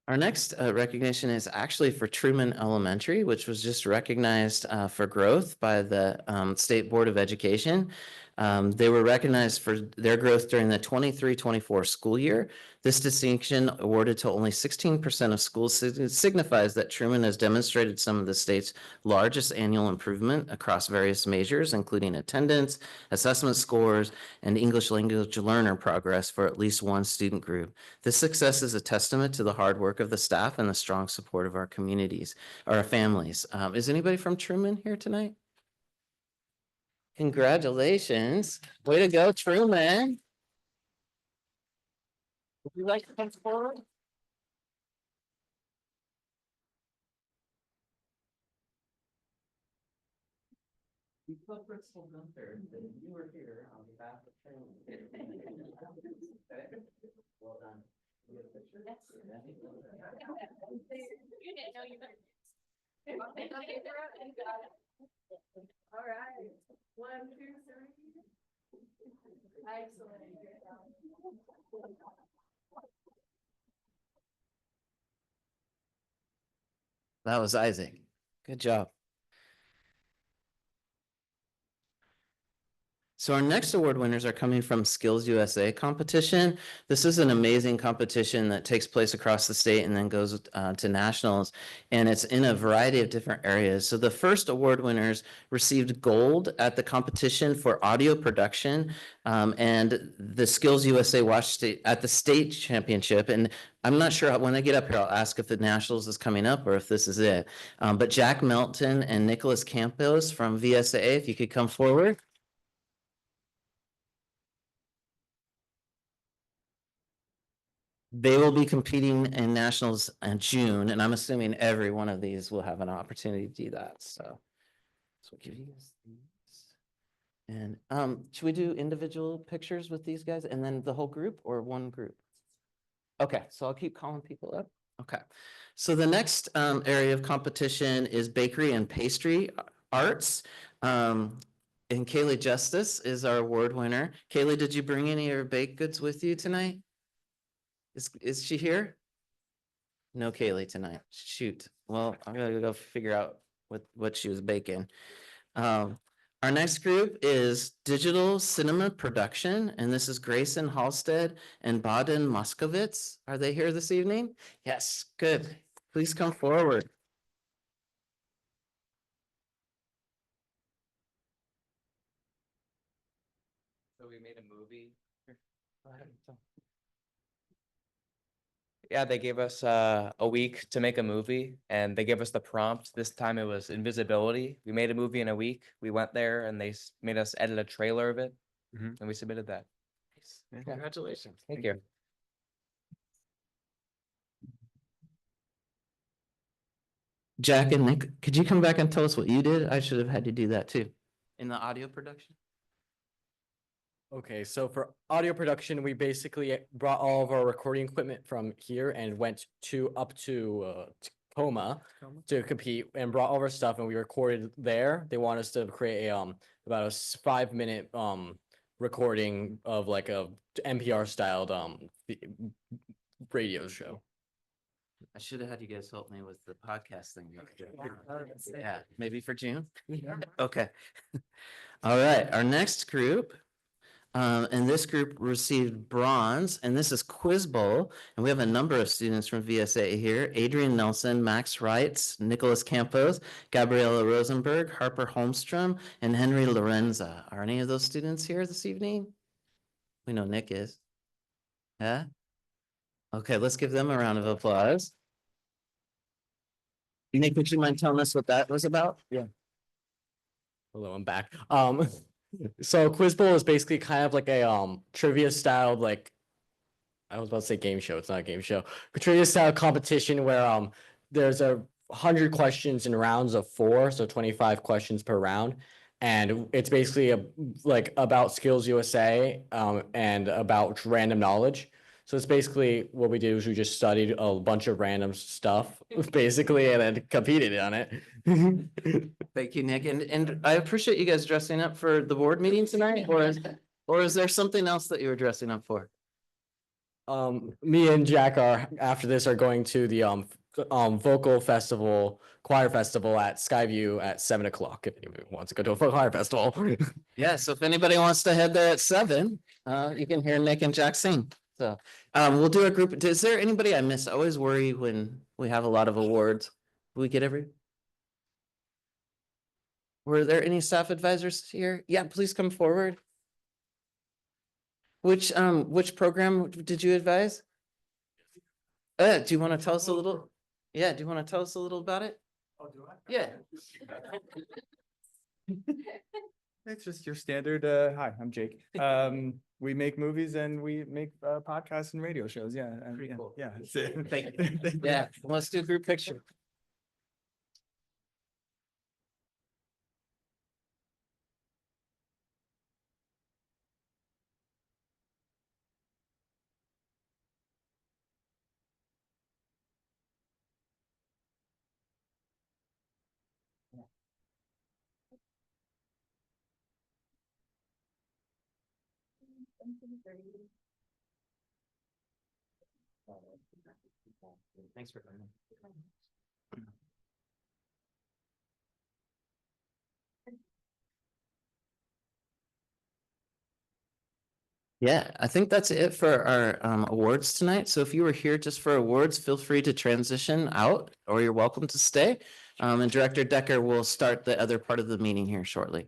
Our next recognition is actually for Truman Elementary, which was just recognized for growth by the State Board of Education. They were recognized for their growth during the 23-24 school year. This distinction, awarded to only 16% of schools, signifies that Truman has demonstrated some of the state's largest annual improvement across various measures, including attendance, assessment scores, and English language learner progress for at least one student group. This success is a testament to the hard work of the staff and the strong support of our communities, our families. Is anybody from Truman here tonight? Congratulations. Way to go, Truman. Would you like to come forward? You put Bristol Gunther, you were here on behalf of Truman. Well done. You get a picture? Yes. You didn't know you meant. All right. 1, 2, 3. Excellent. That was Isaac. Good job. So our next award winners are coming from Skills USA competition. This is an amazing competition that takes place across the state and then goes to nationals, and it's in a variety of different areas. So the first award winners received gold at the competition for audio production, and the Skills USA Watch State at the state championship. And I'm not sure, when I get up here, I'll ask if the nationals is coming up or if this is it. But Jack Melton and Nicholas Campos from VSA, if you could come forward. They will be competing in nationals in June, and I'm assuming every one of these will have an opportunity to do that. So we'll give you guys these. And should we do individual pictures with these guys and then the whole group or one group? Okay, so I'll keep calling people up. Okay, so the next area of competition is bakery and pastry arts. And Kaylee Justice is our award winner. Kaylee, did you bring any of your baked goods with you tonight? Is she here? No Kaylee tonight. Shoot. Well, I'm gonna go figure out what she was baking. Our next group is digital cinema production, and this is Grayson Halstead and Baden Moskovitz. Are they here this evening? Yes, good. Please come forward. So we made a movie. Yeah, they gave us a week to make a movie, and they gave us the prompt. This time it was invisibility. We made a movie in a week. We went there and they made us edit a trailer of it, and we submitted that. Yeah. Congratulations. Thank you. Jack and Nick, could you come back and tell us what you did? I should have had to do that too. In the audio production? Okay, so for audio production, we basically brought all of our recording equipment from here and went up to Tacoma to compete and brought all of our stuff and we recorded there. They want us to create a about a 5-minute recording of like a NPR styled radio show. I should have had you guys help me with the podcast thing. Yeah, maybe for June? Okay. All right, our next group. And this group received bronze, and this is Quiz Bowl. And we have a number of students from VSA here: Adrian Nelson, Max Reitz, Nicholas Campos, Gabriela Rosenberg, Harper Holmstrom, and Henry Lorenza. Are any of those students here this evening? We know Nick is. Yeah? Okay, let's give them a round of applause. Nick, would you mind telling us what that was about? Yeah. Hello, I'm back. So Quiz Bowl is basically kind of like a trivia styled, like, I was about to say game show. It's not a game show. A trivia style competition where there's 100 questions in rounds of 4, so 25 questions per round, and it's basically like about Skills USA and about random knowledge. So it's basically what we did was we just studied a bunch of random stuff basically and then competed on it. Thank you, Nick. And I appreciate you guys dressing up for the board meeting tonight, or is there something else that you were dressing up for? Me and Jack after this are going to the vocal festival, choir festival at Skyview at 7 o'clock. If anybody wants to go to a choir festival. Yeah, so if anybody wants to head there at 7, you can hear Nick and Jack sing. So we'll do a group. Is there anybody I miss? I always worry when we have a lot of awards. Do we get every? Were there any staff advisors here? Yeah, please come forward. Which program did you advise? Do you want to tell us a little? Yeah, do you want to tell us a little about it? Oh, do I? Yeah. It's just your standard, hi, I'm Jake. We make movies and we make podcasts and radio shows, yeah. And, Pretty yeah, cool. yeah. That's it. Thank you. Yeah, let's do a group picture. Thanks for coming. Yeah, I think that's it for our awards tonight. So if you were here just for awards, feel free to transition out or you're welcome to stay. And Director Decker will start the other part of the meeting here shortly.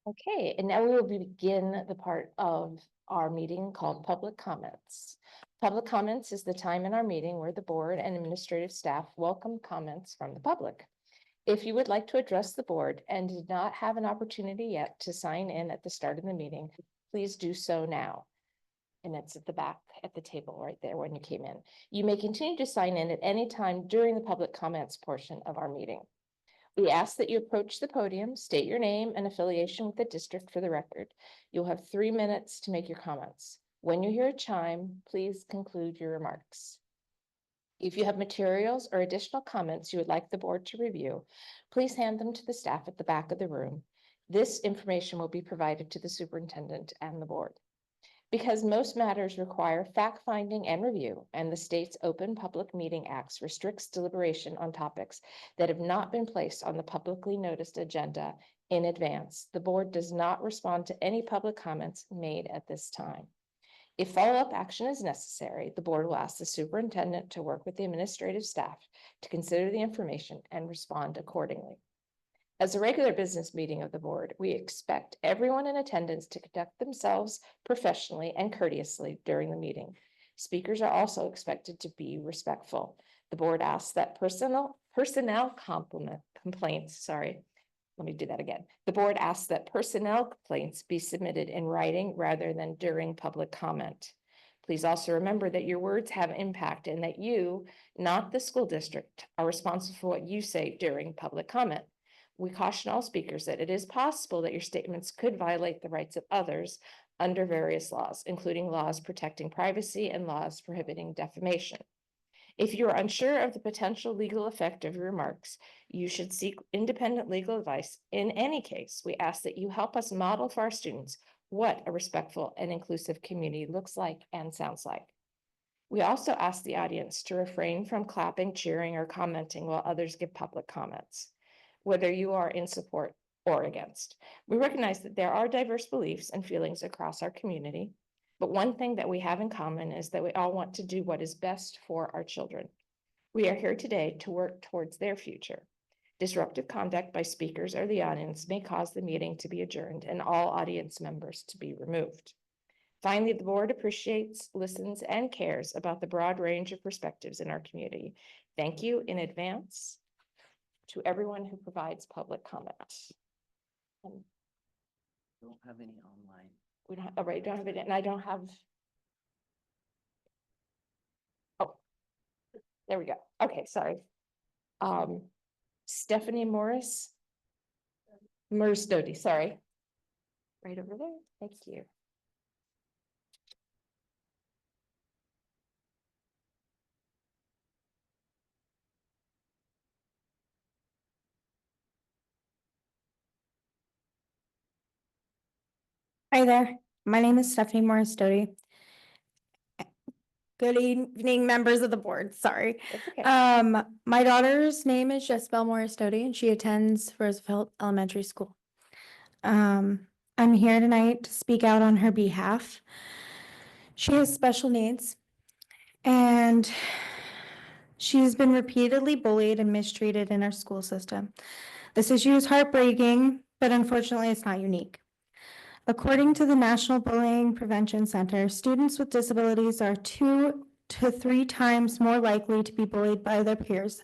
Okay, and now we will begin the part of our meeting called public comments. Public comments is the time in our meeting where the board and administrative staff welcome comments from the public. If you would like to address the board and did not have an opportunity yet to sign in at the start of the meeting, please do so now. And it's at the back at the table right there when you came in. You may continue to sign in at any time during the public comments portion of our meeting. We ask that you approach the podium, state your name and affiliation with the district for the record. You'll have 3 minutes to make your comments. When you hear a chime, please conclude your remarks. If you have materials or additional comments you would like the board to review, please hand them to the staff at the back of the room. This information will be provided to the superintendent and the board. Because most matters require fact-finding and review, and the state's Open Public Meeting Acts restricts deliberation on topics that have not been placed on the publicly noticed agenda in advance, the board does not respond to any public comments made at this time. If follow-up action is necessary, the board will ask the superintendent to work with the administrative staff to consider the information and respond accordingly. As a regular business meeting of the board, we expect everyone in attendance to conduct themselves professionally and courteously during the meeting. Speakers are also expected to be respectful. The board asks that personnel complaints, let me do that again. The board asks that personnel complaints be submitted in writing rather than during public comment. Please also remember that your words have impact and that you, not the school district, are responsible for what you say during public comment. We caution all speakers that it is possible that your statements could violate the rights of others under various laws, including laws protecting privacy and laws prohibiting defamation. If you are unsure of the potential legal effect of your remarks, you should seek independent legal advice. In any case, we ask that you help us model for our students what a respectful and inclusive community looks like and sounds like. We also ask the audience to refrain from clapping, cheering, or commenting while others give public comments, whether you are in support or against. We recognize that there are diverse beliefs and feelings across our community, but one thing that we have in common is that we all want to do what is best for our children. We are here today to work towards their future. Disruptive conduct by speakers or the audience may cause the meeting to be adjourned and all audience members to be removed. Finally, the board appreciates, listens, and cares about the broad range of perspectives in our community. Thank you in advance to everyone who provides public comment. Don't have any online. We don't, all right, don't have it, and I don't have. Oh, there we go. Okay, sorry. Stephanie Moristodi, sorry. Right over there. Thank you. Hi there, my name is Stephanie Moristodi. Good evening, members of the board, sorry. That's okay. My daughter's name is Jessbelle Moristodi and she attends Roosevelt Elementary School. I'm here tonight to speak out on her behalf. She has special needs and she's been repeatedly bullied and mistreated in our school system. This issue is heartbreaking, but unfortunately it's not unique. According to the National Bullying Prevention Center, students with disabilities are 2 to 3 times more likely to be bullied by their peers.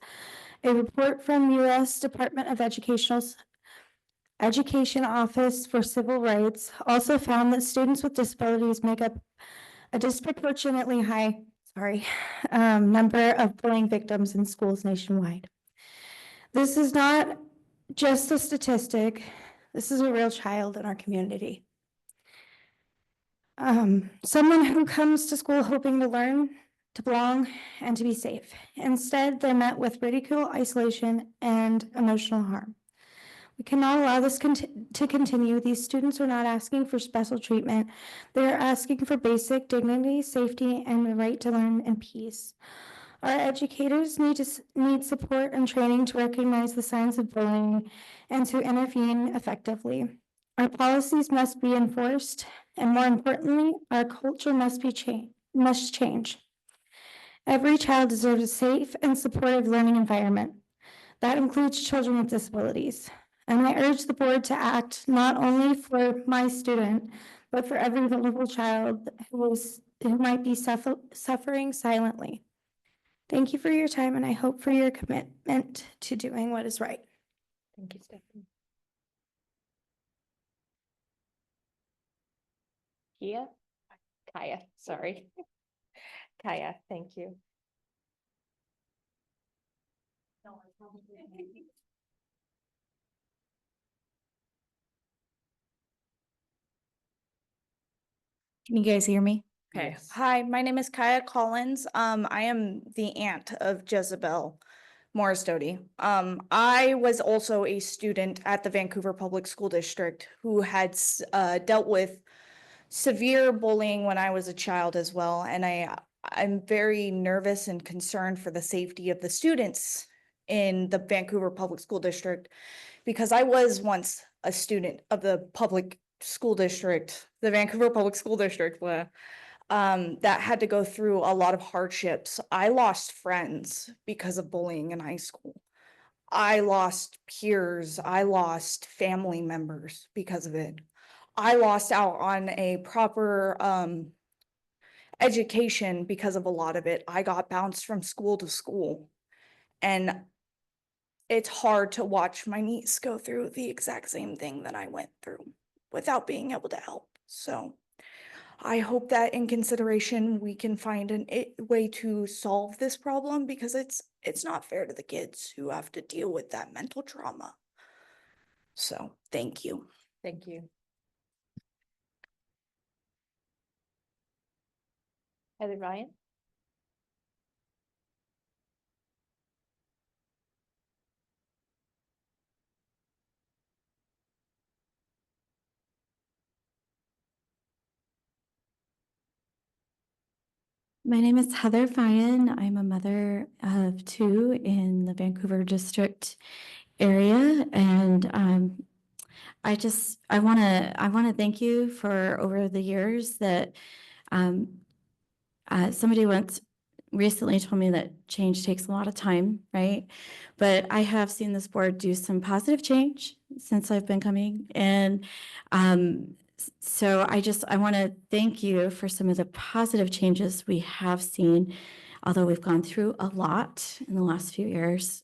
A report from U.S. Department of Education Office for Civil Rights also found that students with disabilities make up a disproportionately high, number of bullying victims in schools nationwide. This is not just a statistic. This is a real child in our community. Someone who comes to school hoping to learn, to belong, and to be safe. Instead, they're met with ridicule, isolation, and emotional harm. We cannot allow this to continue. These students are not asking for special treatment. They are asking for basic dignity, safety, and the right to learn in peace. Our educators need support and training to recognize the signs of bullying and to intervene effectively. Our policies must be enforced, and more importantly, our culture must change. Every child deserves a safe and supportive learning environment. That includes children with disabilities. And I urge the board to act not only for my student, but for every vulnerable child who might be suffering silently. Thank you for your time, and I hope for your commitment to doing what is right. Thank you, Stephanie. Kaya, sorry. Kaya, thank you. Can you guys hear me? Okay. Yes. Hi, my name is Kaya Collins. I am the aunt of Jezebel Morris Doty. I was also a student at the Vancouver Public School District who had dealt with severe bullying when I was a child as well. And I'm very nervous and concerned for the safety of the students in the Vancouver Public School District because I was once a student of the public school district, the Vancouver Public School District, that had to go through a lot of hardships. I lost friends because of bullying in high school. I lost peers. I lost family members because of it. I lost out on a proper education because of a lot of it. I got bounced from school to school. And it's hard to watch my niece go through the exact same thing that I went through without being able to help. So I hope that in consideration, we can find a way to solve this problem because it's not fair to the kids who have to deal with that mental trauma. So thank you. Thank you. Heather Ryan? My name is Heather Fyan. I'm a mother of two in the Vancouver district area, and I want to thank you for over the years that somebody once recently told me that change takes a lot of time, right? But I have seen this board do some positive change since I've been coming, and so I want to thank you for some of the positive changes we have seen, although we've gone through a lot in the last few years.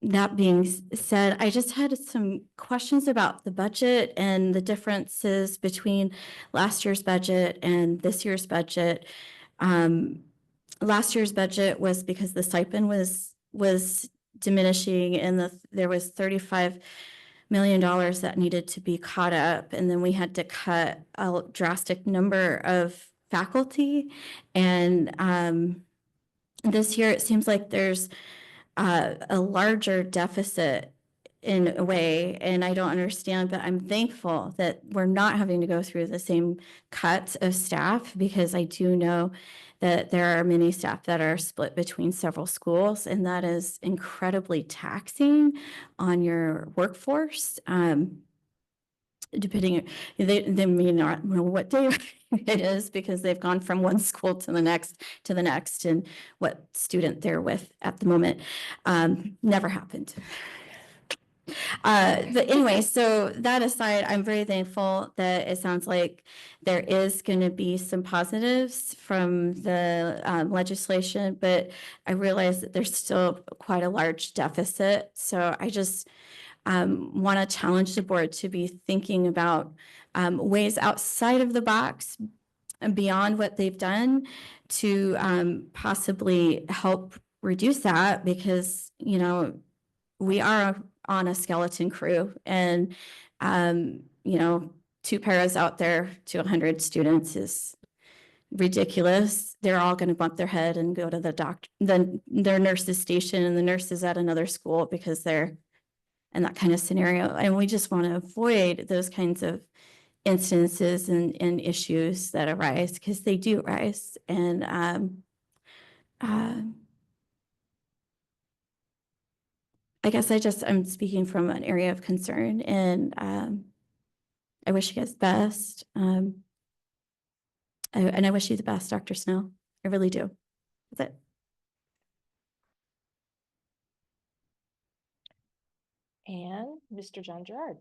That being said, I just had some questions about the budget and the differences between last year's budget and this year's budget. Last year's budget was because the stipend was diminishing and there was $35 million that needed to be caught up. And then we had to cut a drastic number of faculty. And this year it seems like there's a larger deficit in a way, and I don't understand, but I'm thankful that we're not having to go through the same cuts of staff because I do know that there are many staff that are split between several schools, and that is incredibly taxing on your workforce. Depending, they may not know what day it is because they've gone from one school to the next, and what student they're with at the moment. Never happened. But anyway, so that aside, I'm very thankful that it sounds like there is going to be some positives from the legislation, but I realize that there's still quite a large deficit. So want to challenge the board to be thinking about ways outside of the box and beyond what they've done to possibly help reduce that, because, you know, we are on a skeleton crew, and, you know, 2 paras out there to 100 students is ridiculous. They're all going to bump their head and go to the doctor, then their nurse's station, and the nurse is at another school because they're in that kind of scenario. And we just want to avoid those kinds of instances and issues that arise, because they do arise. And I guess I'm speaking from an area of concern, and I wish you guys the best. And I wish you the best, Dr. Snow. I really do. That's it. And Mr. John Gerard.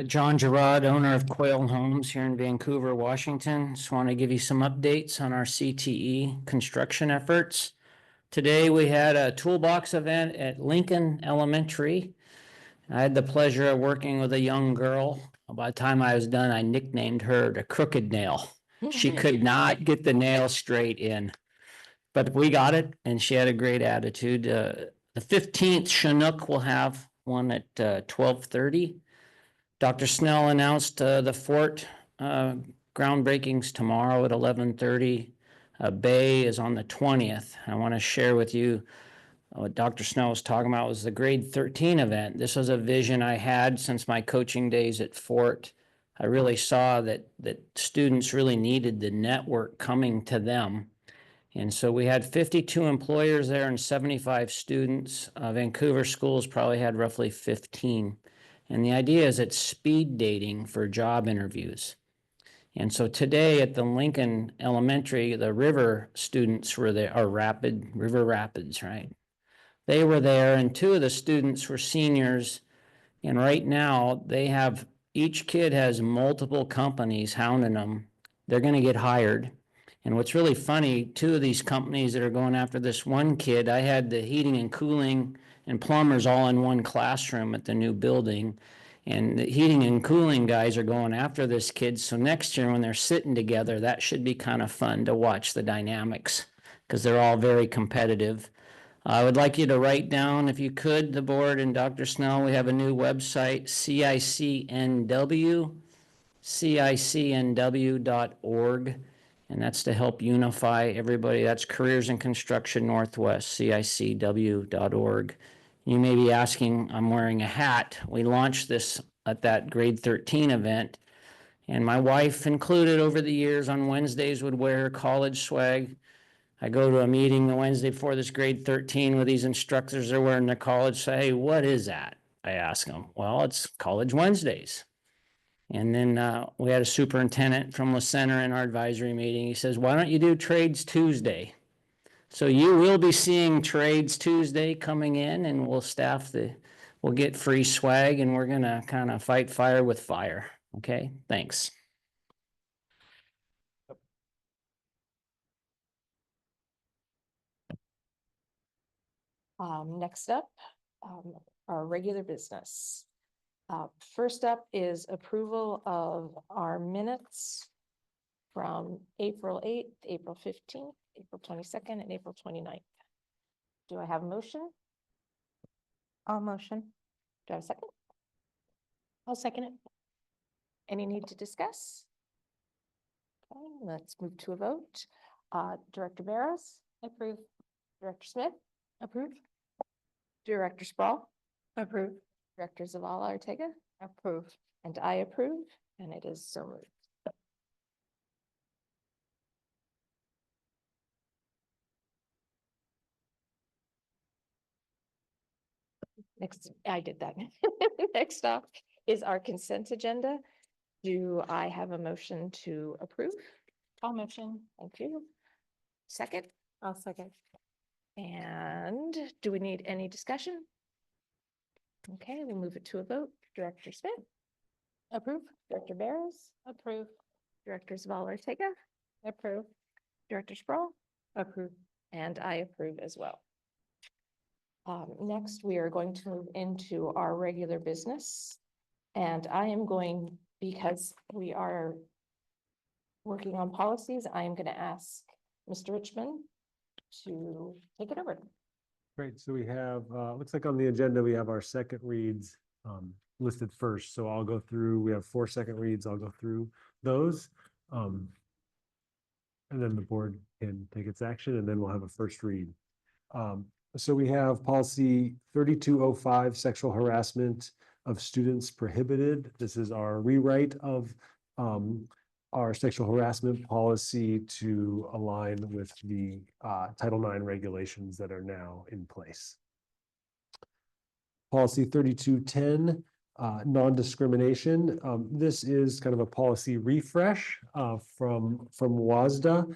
John Gerard, owner of Quail Homes here in Vancouver, Washington. Just want to give you some updates on our CTE construction efforts. Today, we had a toolbox event at Lincoln Elementary. I had the pleasure of working with a young girl. By the time I was done, I nicknamed her the Crooked Nail. She could not get the nail straight in, but we got it, and she had a great attitude. The 15th Chinook will have one at 12:30. Dr. Snell announced the fort groundbreakings tomorrow at 11:30. Bay is on the 20th. I want to share with you what Dr. Snell was talking about was the grade 13 event. This was a vision I had since my coaching days at Fort. I really saw that students really needed the network coming to them. And so we had 52 employers there and 75 students. Vancouver schools probably had roughly 15. And the idea is it's speed dating for job interviews. And so today at the Lincoln Elementary, the River students were there, or River Rapids, right? They were there, and 2 of the students were seniors. And right now they have, each kid has multiple companies hounding them. They're going to get hired. And what's really funny, 2 of these companies that are going after this one kid, I had the heating and cooling and plumbers all in one classroom at the new building. And the heating and cooling guys are going after this kid. So next year when they're sitting together, that should be kind of fun to watch the dynamics, because they're all very competitive. I would like you to write down, if you could, the board and Dr. Snell, we have a new website, cicnw.org. And that's to help unify everybody. That's Careers in Construction Northwest, cicw.org. You may be asking, I'm wearing a hat. We launched this at that grade 13 event. And my wife included over the years on Wednesdays would wear her college swag. I go to a meeting the Wednesday before this grade 13 with these instructors. They're wearing their college. Say, hey, what is that? I ask them. Well, it's College Wednesdays. And then we had a superintendent from La Center in our advisory meeting. He says, why don't you do Trades Tuesday? So you will be seeing Trades Tuesday coming in, and we'll we'll get free swag, and we're going to kind of fight fire with fire. Okay, thanks. Next up, our regular business. First up is approval of our minutes from April 8th, April 15th, April 22nd, and April 29th. Do I have a motion? I'll motion. Do I have a second? I'll second it. Any need to discuss? Okay, let's move to a vote. Director Barrows? Approve. Director Smith? Approve. Director Sprawl? Approve. Director Zavala Ortega? Approve. And I approve, and it is so moved. Next, I did that. Next up is our consent agenda. Do I have a motion to approve? I'll motion. Thank you. Second? I'll second. And do we need any discussion? Okay, we move it to a vote. Director Smith? Approve. Director Barrows? Approve. Director Zavala Ortega? Approve. Director Sprawl? Approve. And I approve as well. Next, we are going to move into our regular business. And I am going, because we are working on policies, I am going to ask Mr. Richmond to take it over. Great, so we have, looks like on the agenda, we have our second reads listed first. So I'll go through, we have 4 second reads, I'll go through those. And then the board can take its action, and then we'll have a first read. So we have policy 3205, sexual harassment of students prohibited. This is our rewrite of our sexual harassment policy to align with the Title IX regulations that are now in place. Policy 3210, non-discrimination. This is kind of a policy refresh from WASDA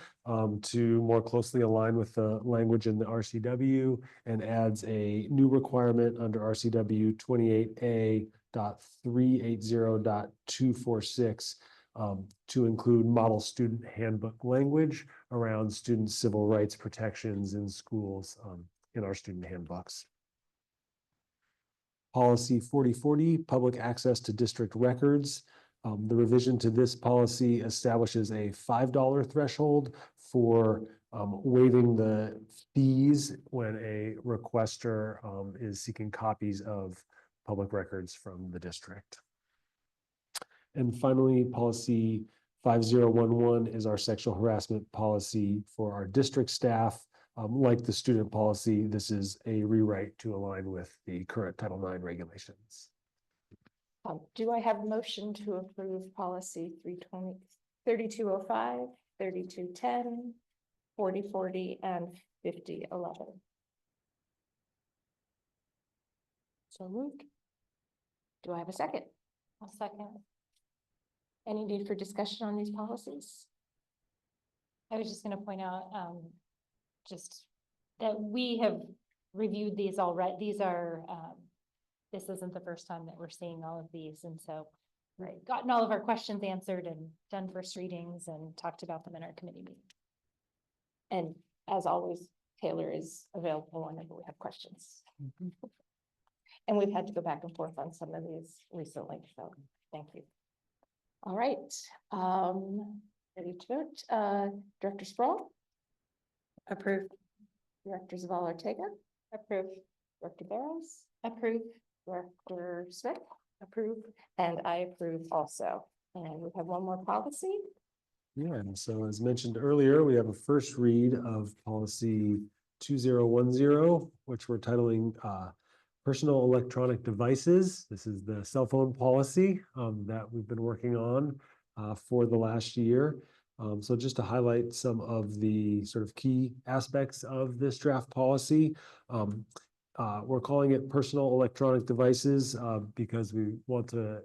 to more closely align with the language in the RCW, and adds a new requirement under RCW 28A.380.246 to include model student handbook language around student civil rights protections in schools in our student handbooks. Policy 4040, public access to district records. The revision to this policy establishes a $5 threshold for waiving the fees when a requester is seeking copies of public records from the district. And finally, policy 5011 is our sexual harassment policy for our district staff. Like the student policy, this is a rewrite to align with the current Title IX regulations. Do I have a motion to approve policy 3205, 3210, 4040, and 5011? So moved. Do I have a second? I'll second. Any need for discussion on these policies? I was just going to point out, just that we have reviewed these already. These are, this isn't the first time that we're seeing all of these. And so we've gotten all of our questions answered and done first readings and talked about them in our committee meeting. And as always, Taylor is available whenever we have questions. And we've had to go back and forth on some of these recently, so thank you. All right, ready to vote. Director Sproul? Approve. Director Zavala Ortega? Approve. Director Barrows? Approve. Director Smith? Approve. And I approve also. And we have one more policy. Yeah, and so as mentioned earlier, we have a first read of policy 2010, which we're titling personal electronic devices. This is the cell phone policy that we've been working on for the last year. So just to highlight some of the sort of key aspects of this draft policy, we're calling it personal electronic devices because we want to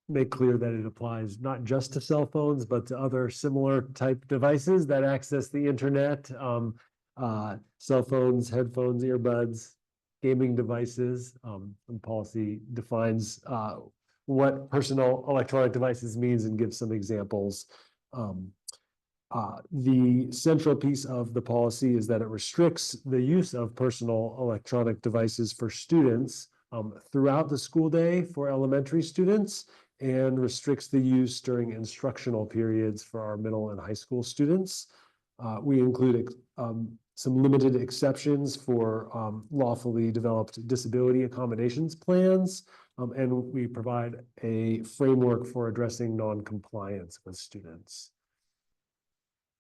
make clear that it applies not just to cell phones, but to other similar type devices that access the internet, cell phones, headphones, earbuds, gaming devices. And policy defines what personal electronic devices means and gives some examples. The central piece of the policy is that it restricts the use of personal electronic devices for students throughout the school day for elementary students, and restricts the use during instructional periods for our middle and high school students. We include some limited exceptions for lawfully developed disability accommodations plans, and we provide a framework for addressing non-compliance with students.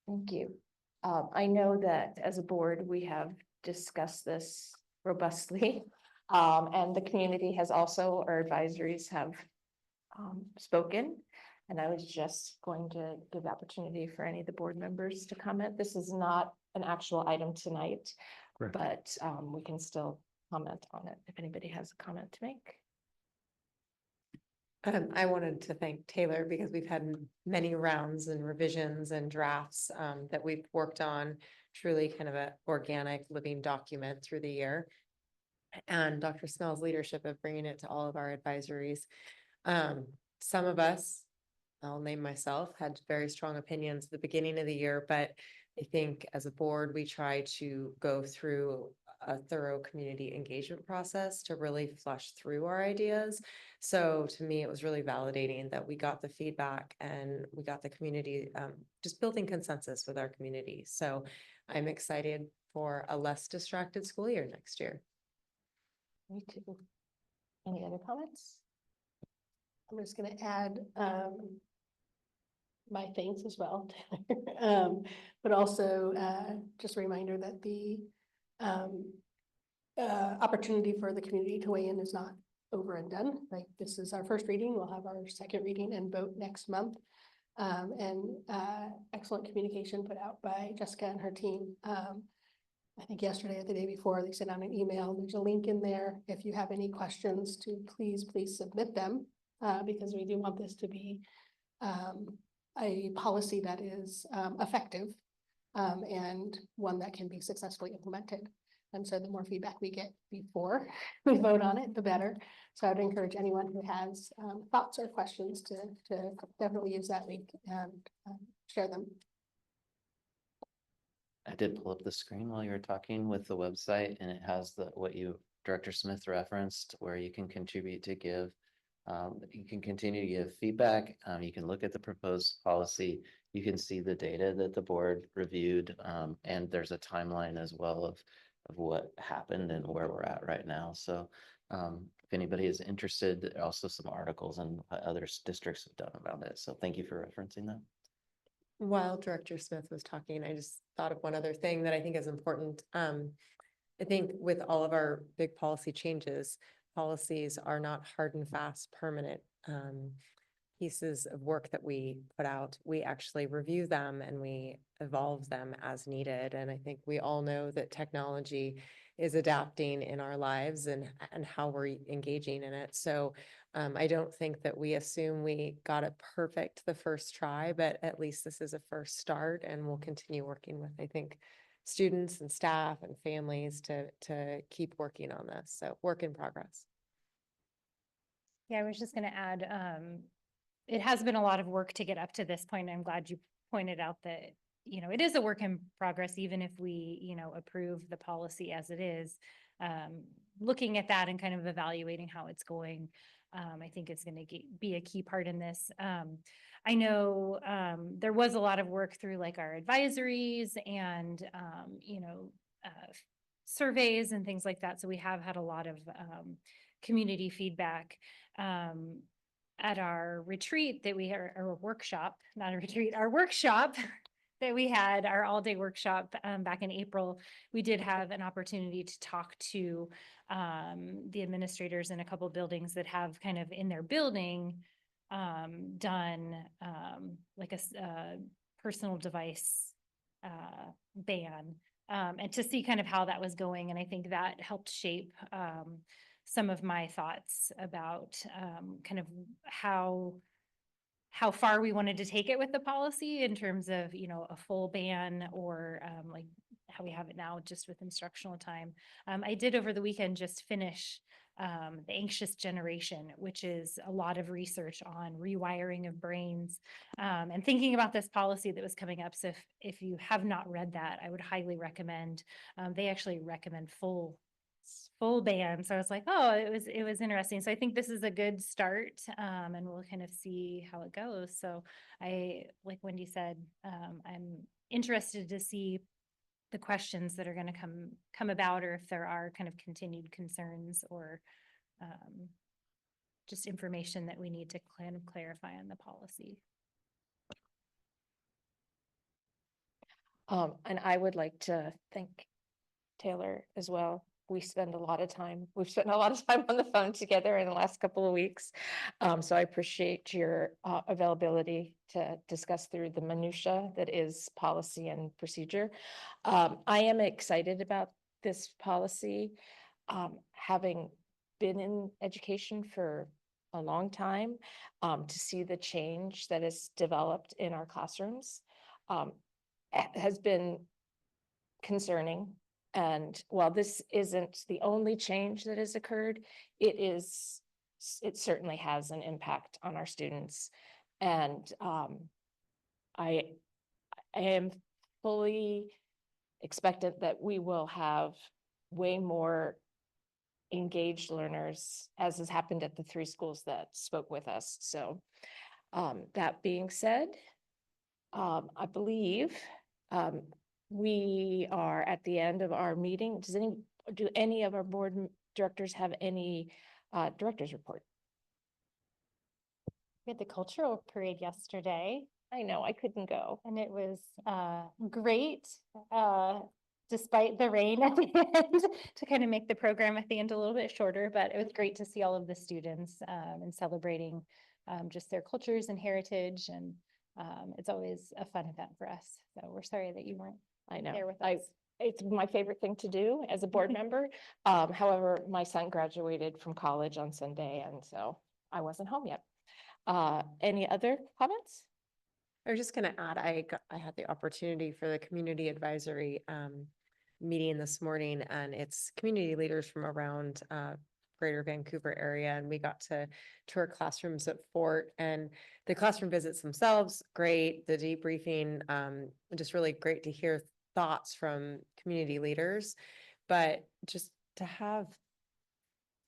Thank you. I know that as a board, we have discussed this robustly, and the community has also, our advisories have spoken. And I was just going to give the opportunity for any of the board members to comment. This is not an actual item tonight, Correct. but we can still comment on it if anybody has a comment to make. I wanted to thank Taylor because we've had many rounds and revisions and drafts that we've worked on, truly kind of an organic living document through the year. And Dr. Snell's leadership of bringing it to all of our advisories. Some of us, I'll name myself, had very strong opinions at the beginning of the year, but I think as a board, we try to go through a thorough community engagement process to really flush through our ideas. So to me, it was really validating that we got the feedback and we got the community, just building consensus with our community. So I'm excited for a less distracted school year next year. Me too. Any other comments? I'm just gonna add my thanks as well. But also just a reminder that the opportunity for the community to weigh in is not over and done. Like, this is our first reading. We'll have our second reading and vote next month. And excellent communication put out by Jessica and her team. I think yesterday or the day before, they sent out an email. There's a link in there. If you have any questions, to please submit them, because we do want this to be a policy that is effective and one that can be successfully implemented. And so the more feedback we get before we vote on it, the better. So I'd encourage anyone who has thoughts or questions to definitely use that link and share them. I did pull up the screen while you were talking with the website, and it has what Director Smith referenced, where you can contribute to give. You can continue to give feedback. You can look at the proposed policy. You can see the data that the board reviewed, and there's a timeline as well of what happened and where we're at right now. So if anybody is interested, there are also some articles and what other districts have done about it. So thank you for referencing that. While Director Smith was talking, I just thought of one other thing that I think is important. I think with all of our big policy changes, policies are not hard and fast permanent pieces of work that we put out. We actually review them and we evolve them as needed. And I think we all know that technology is adapting in our lives and how we're engaging in it. So I don't think that we assume we got it perfect the first try, but at least this is a first start, and we'll continue working with, I think, students and staff and families to keep working on this. So work in progress. Yeah, I was just gonna add, it has been a lot of work to get up to this point. I'm glad you pointed out that, you know, it is a work in progress, even if we, you know, approve the policy as it is. Looking at that and kind of evaluating how it's going, I think it's gonna be a key part in this. I know there was a lot of work through like our advisories and, you know, surveys and things like that. So we have had a lot of community feedback. At our retreat that we had, or workshop, not a retreat, our workshop that we had, our all-day workshop back in April, we did have an opportunity to talk to the administrators in a couple of buildings that have kind of in their building done like a personal device ban, and to see kind of how that was going. And I think that helped shape some of my thoughts about kind of how far we wanted to take it with the policy in terms of, you know, a full ban or like how we have it now just with instructional time. I did over the weekend just finish The Anxious Generation, which is a lot of research on rewiring of brains and thinking about this policy that was coming up. So if you have not read that, I would highly recommend. They actually recommend full ban. So I was like, oh, it was interesting. So I think this is a good start, and we'll kind of see how it goes. So I, like Wendy said, I'm interested to see the questions that are going to come about, or if there are kind of continued concerns or just information that we need to kind of clarify on the policy. And I would like to thank Taylor as well. We've spent a lot of time on the phone together in the last couple of weeks. So I appreciate your availability to discuss through the minutia that is policy and procedure. I am excited about this policy, having been in education for a long time, to see the change that is developed in our classrooms has been concerning. And while this isn't the only change that has occurred, it certainly has an impact on our students. And I am fully expectant that we will have way more engaged learners, as has happened at the 3 schools that spoke with us. So that being said, I believe we are at the end of our meeting. Do any of our directors have any director's report? We had the cultural parade yesterday. I know, I couldn't go. And it was great, despite the rain at the end, to kind of make the program at the end a little bit shorter, but it was great to see all of the students and celebrating just their cultures and heritage. And it's always a fun event for us. So we're sorry that you weren't there with us. It's my favorite thing to do as a board member. However, my son graduated from college on Sunday, and so I wasn't home yet. Any other comments? I was just gonna add, I had the opportunity for the community advisory meeting this morning, and it's community leaders from around greater Vancouver area, and we got to tour classrooms at Fort, and the classroom visits themselves, great, the debriefing, just really great to hear thoughts from community leaders, but just to have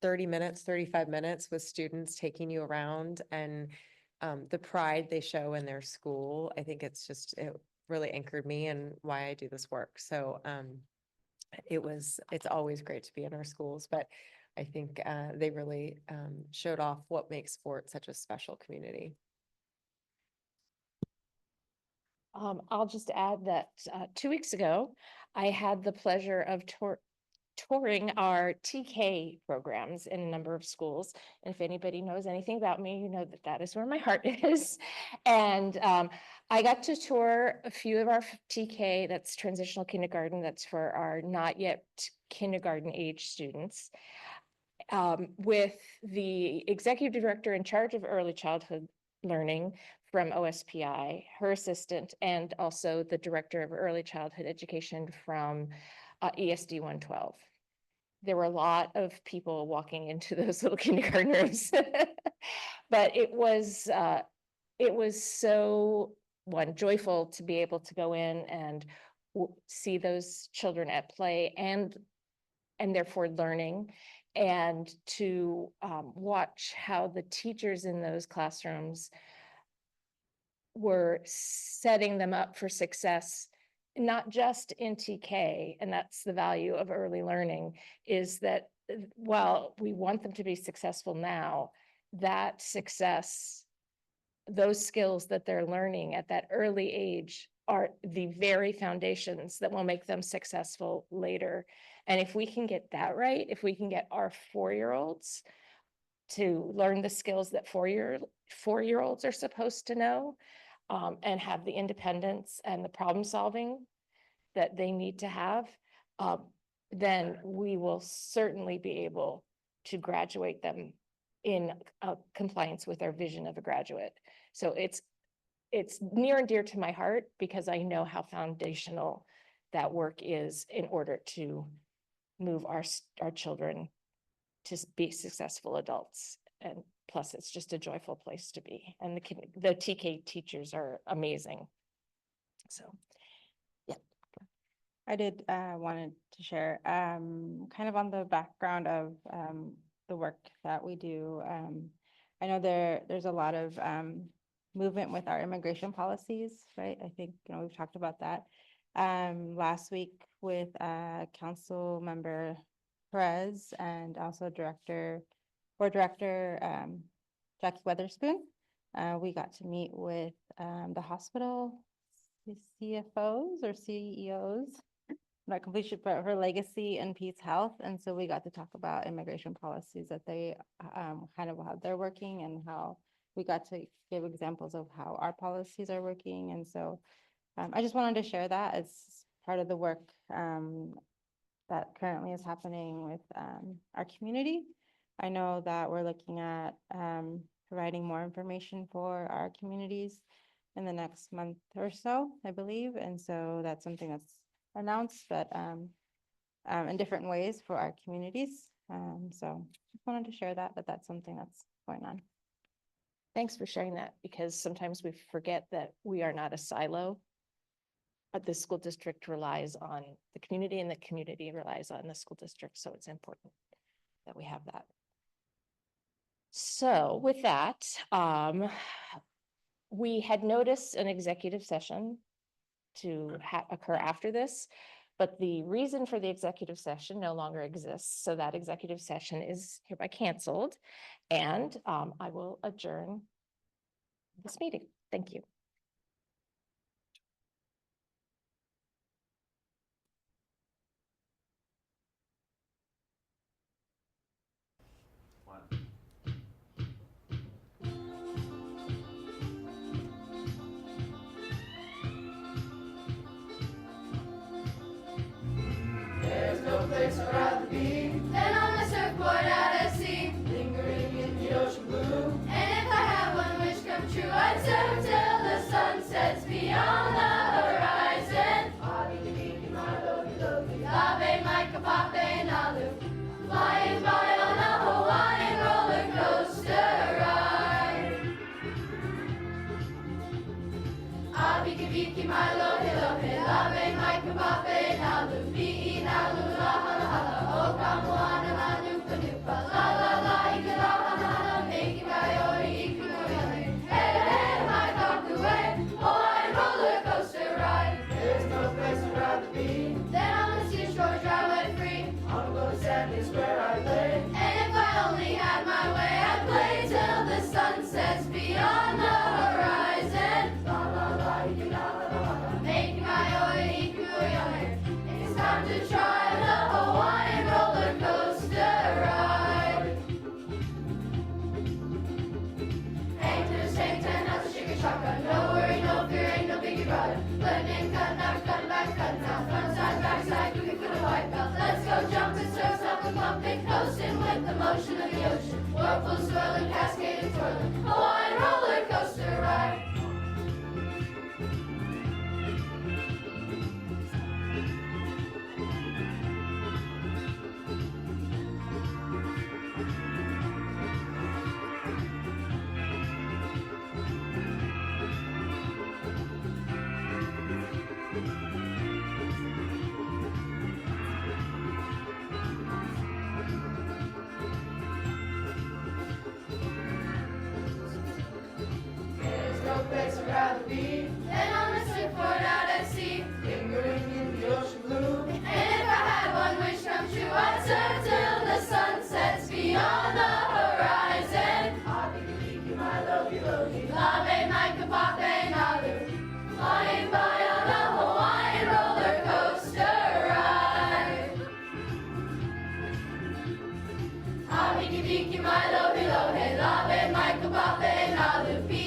30 minutes, 35 minutes with students taking you around and the pride they show in their school, I think it really anchored me and why I do this work. So it's always great to be in our schools, but I think they really showed off what makes Fort such a special community. I'll just add that 2 weeks ago, I had the pleasure of touring our TK programs in a number of schools. And if anybody knows anything about me, you know that that is where my heart is. And I got to tour a few of our TK, that's transitional kindergarten, that's for our not yet kindergarten age students, with the executive director in charge of early childhood learning from OSPI, her assistant, and also the director of early childhood education from ESD 112. There were a lot of people walking into those little kindergarten rooms, but it was so joyful to be able to go in and see those children at play and therefore learning, and to watch how the teachers in those classrooms were setting them up for success, not just in TK. And that's the value of early learning, is that while we want them to be successful now, that success, those skills that they're learning at that early age are the very foundations that will make them successful later. And if we can get that right, if we can get our 4-year-olds to learn the skills that 4-year-olds are supposed to know, and have the independence and the problem solving that they need to have, then we will certainly be able to graduate them in compliance with our vision of a graduate. So it's near and dear to my heart, because I know how foundational that work is in order to move our children to be successful adults. And plus, it's just a joyful place to be. And the TK teachers are amazing. So, yeah. I did wanted to share kind of on the background of the work that we do. I know there's a lot of movement with our immigration policies, right? I think we've talked about that last week with Council Member Perez and also Board Director Jackie Weatherspoon. We got to meet with the hospital CFOs or CEOs, not completely sure, but her Legacy and Peace Health. And so we got to talk about immigration policies that they kind of how they're working, and how we got to give examples of how our policies are working. And so I just wanted to share that as part of the work that currently is happening with our community. I know that we're looking at providing more information for our communities in the next month or so, I believe. And so that's something that's announced, but in different ways for our communities. So just wanted to share that that's something that's going on. Thanks for sharing that, because sometimes we forget that we are not a silo. the school district relies on the community and the community relies on the school district. So it's important that we have that. So with that, we had noticed an executive session to occur after this, but the reason for the executive session no longer exists. So that executive session is hereby canceled, and I will adjourn this meeting. Thank you. There's no place I'd rather be than on the surfboard out at sea, lingering in the ocean blue. And if I had one wish come true, I'd surf till the sun sets beyond the horizon. Ave Micah Pape Nalu, flying by on a Hawaiian roller coaster ride. Abiki Viki Milo Hilohe, Ave Micah Pape Nalu, Vi'i Nalu La Hala Hala, O Kamoana Manu Panupa, La La La Ika La Hala Hala, Meiki Maiori Iku Moyoni, Hey Hey My Kakue, Hawaiian roller coaster ride. There's no place I'd rather be than on the seashore, dry wet free. On a low sand is where I lay, and if I only had my way, I'd play till the sun sets beyond the horizon. La la la, Ika La La La, Meiki Maiori Iku Moyoni. It's time to try the Hawaiian roller coaster ride. Hang ten, out the sugar shotgun. No worry, no fear, ain't no biggie brother. Cutting in, cutting out, cutting back, cutting out. Front side, back side, cooking for the white belt. Let's go jumping, surf, stopping, pumping, coasting with the motion of the ocean. Whirlpool swirling, cascading, twirling. Hawaiian roller coaster ride. There's no place I'd rather be than on the surfboard out at sea, lingering in the ocean blue. And if I had one wish come true, I'd surf till the sun sets beyond the horizon. Abiki my lovey lovey, Lave Micah Pape Nalu, flying by on a Hawaiian roller coaster ride. Abiki my lovey lovey, Lave Micah Pape Nalu.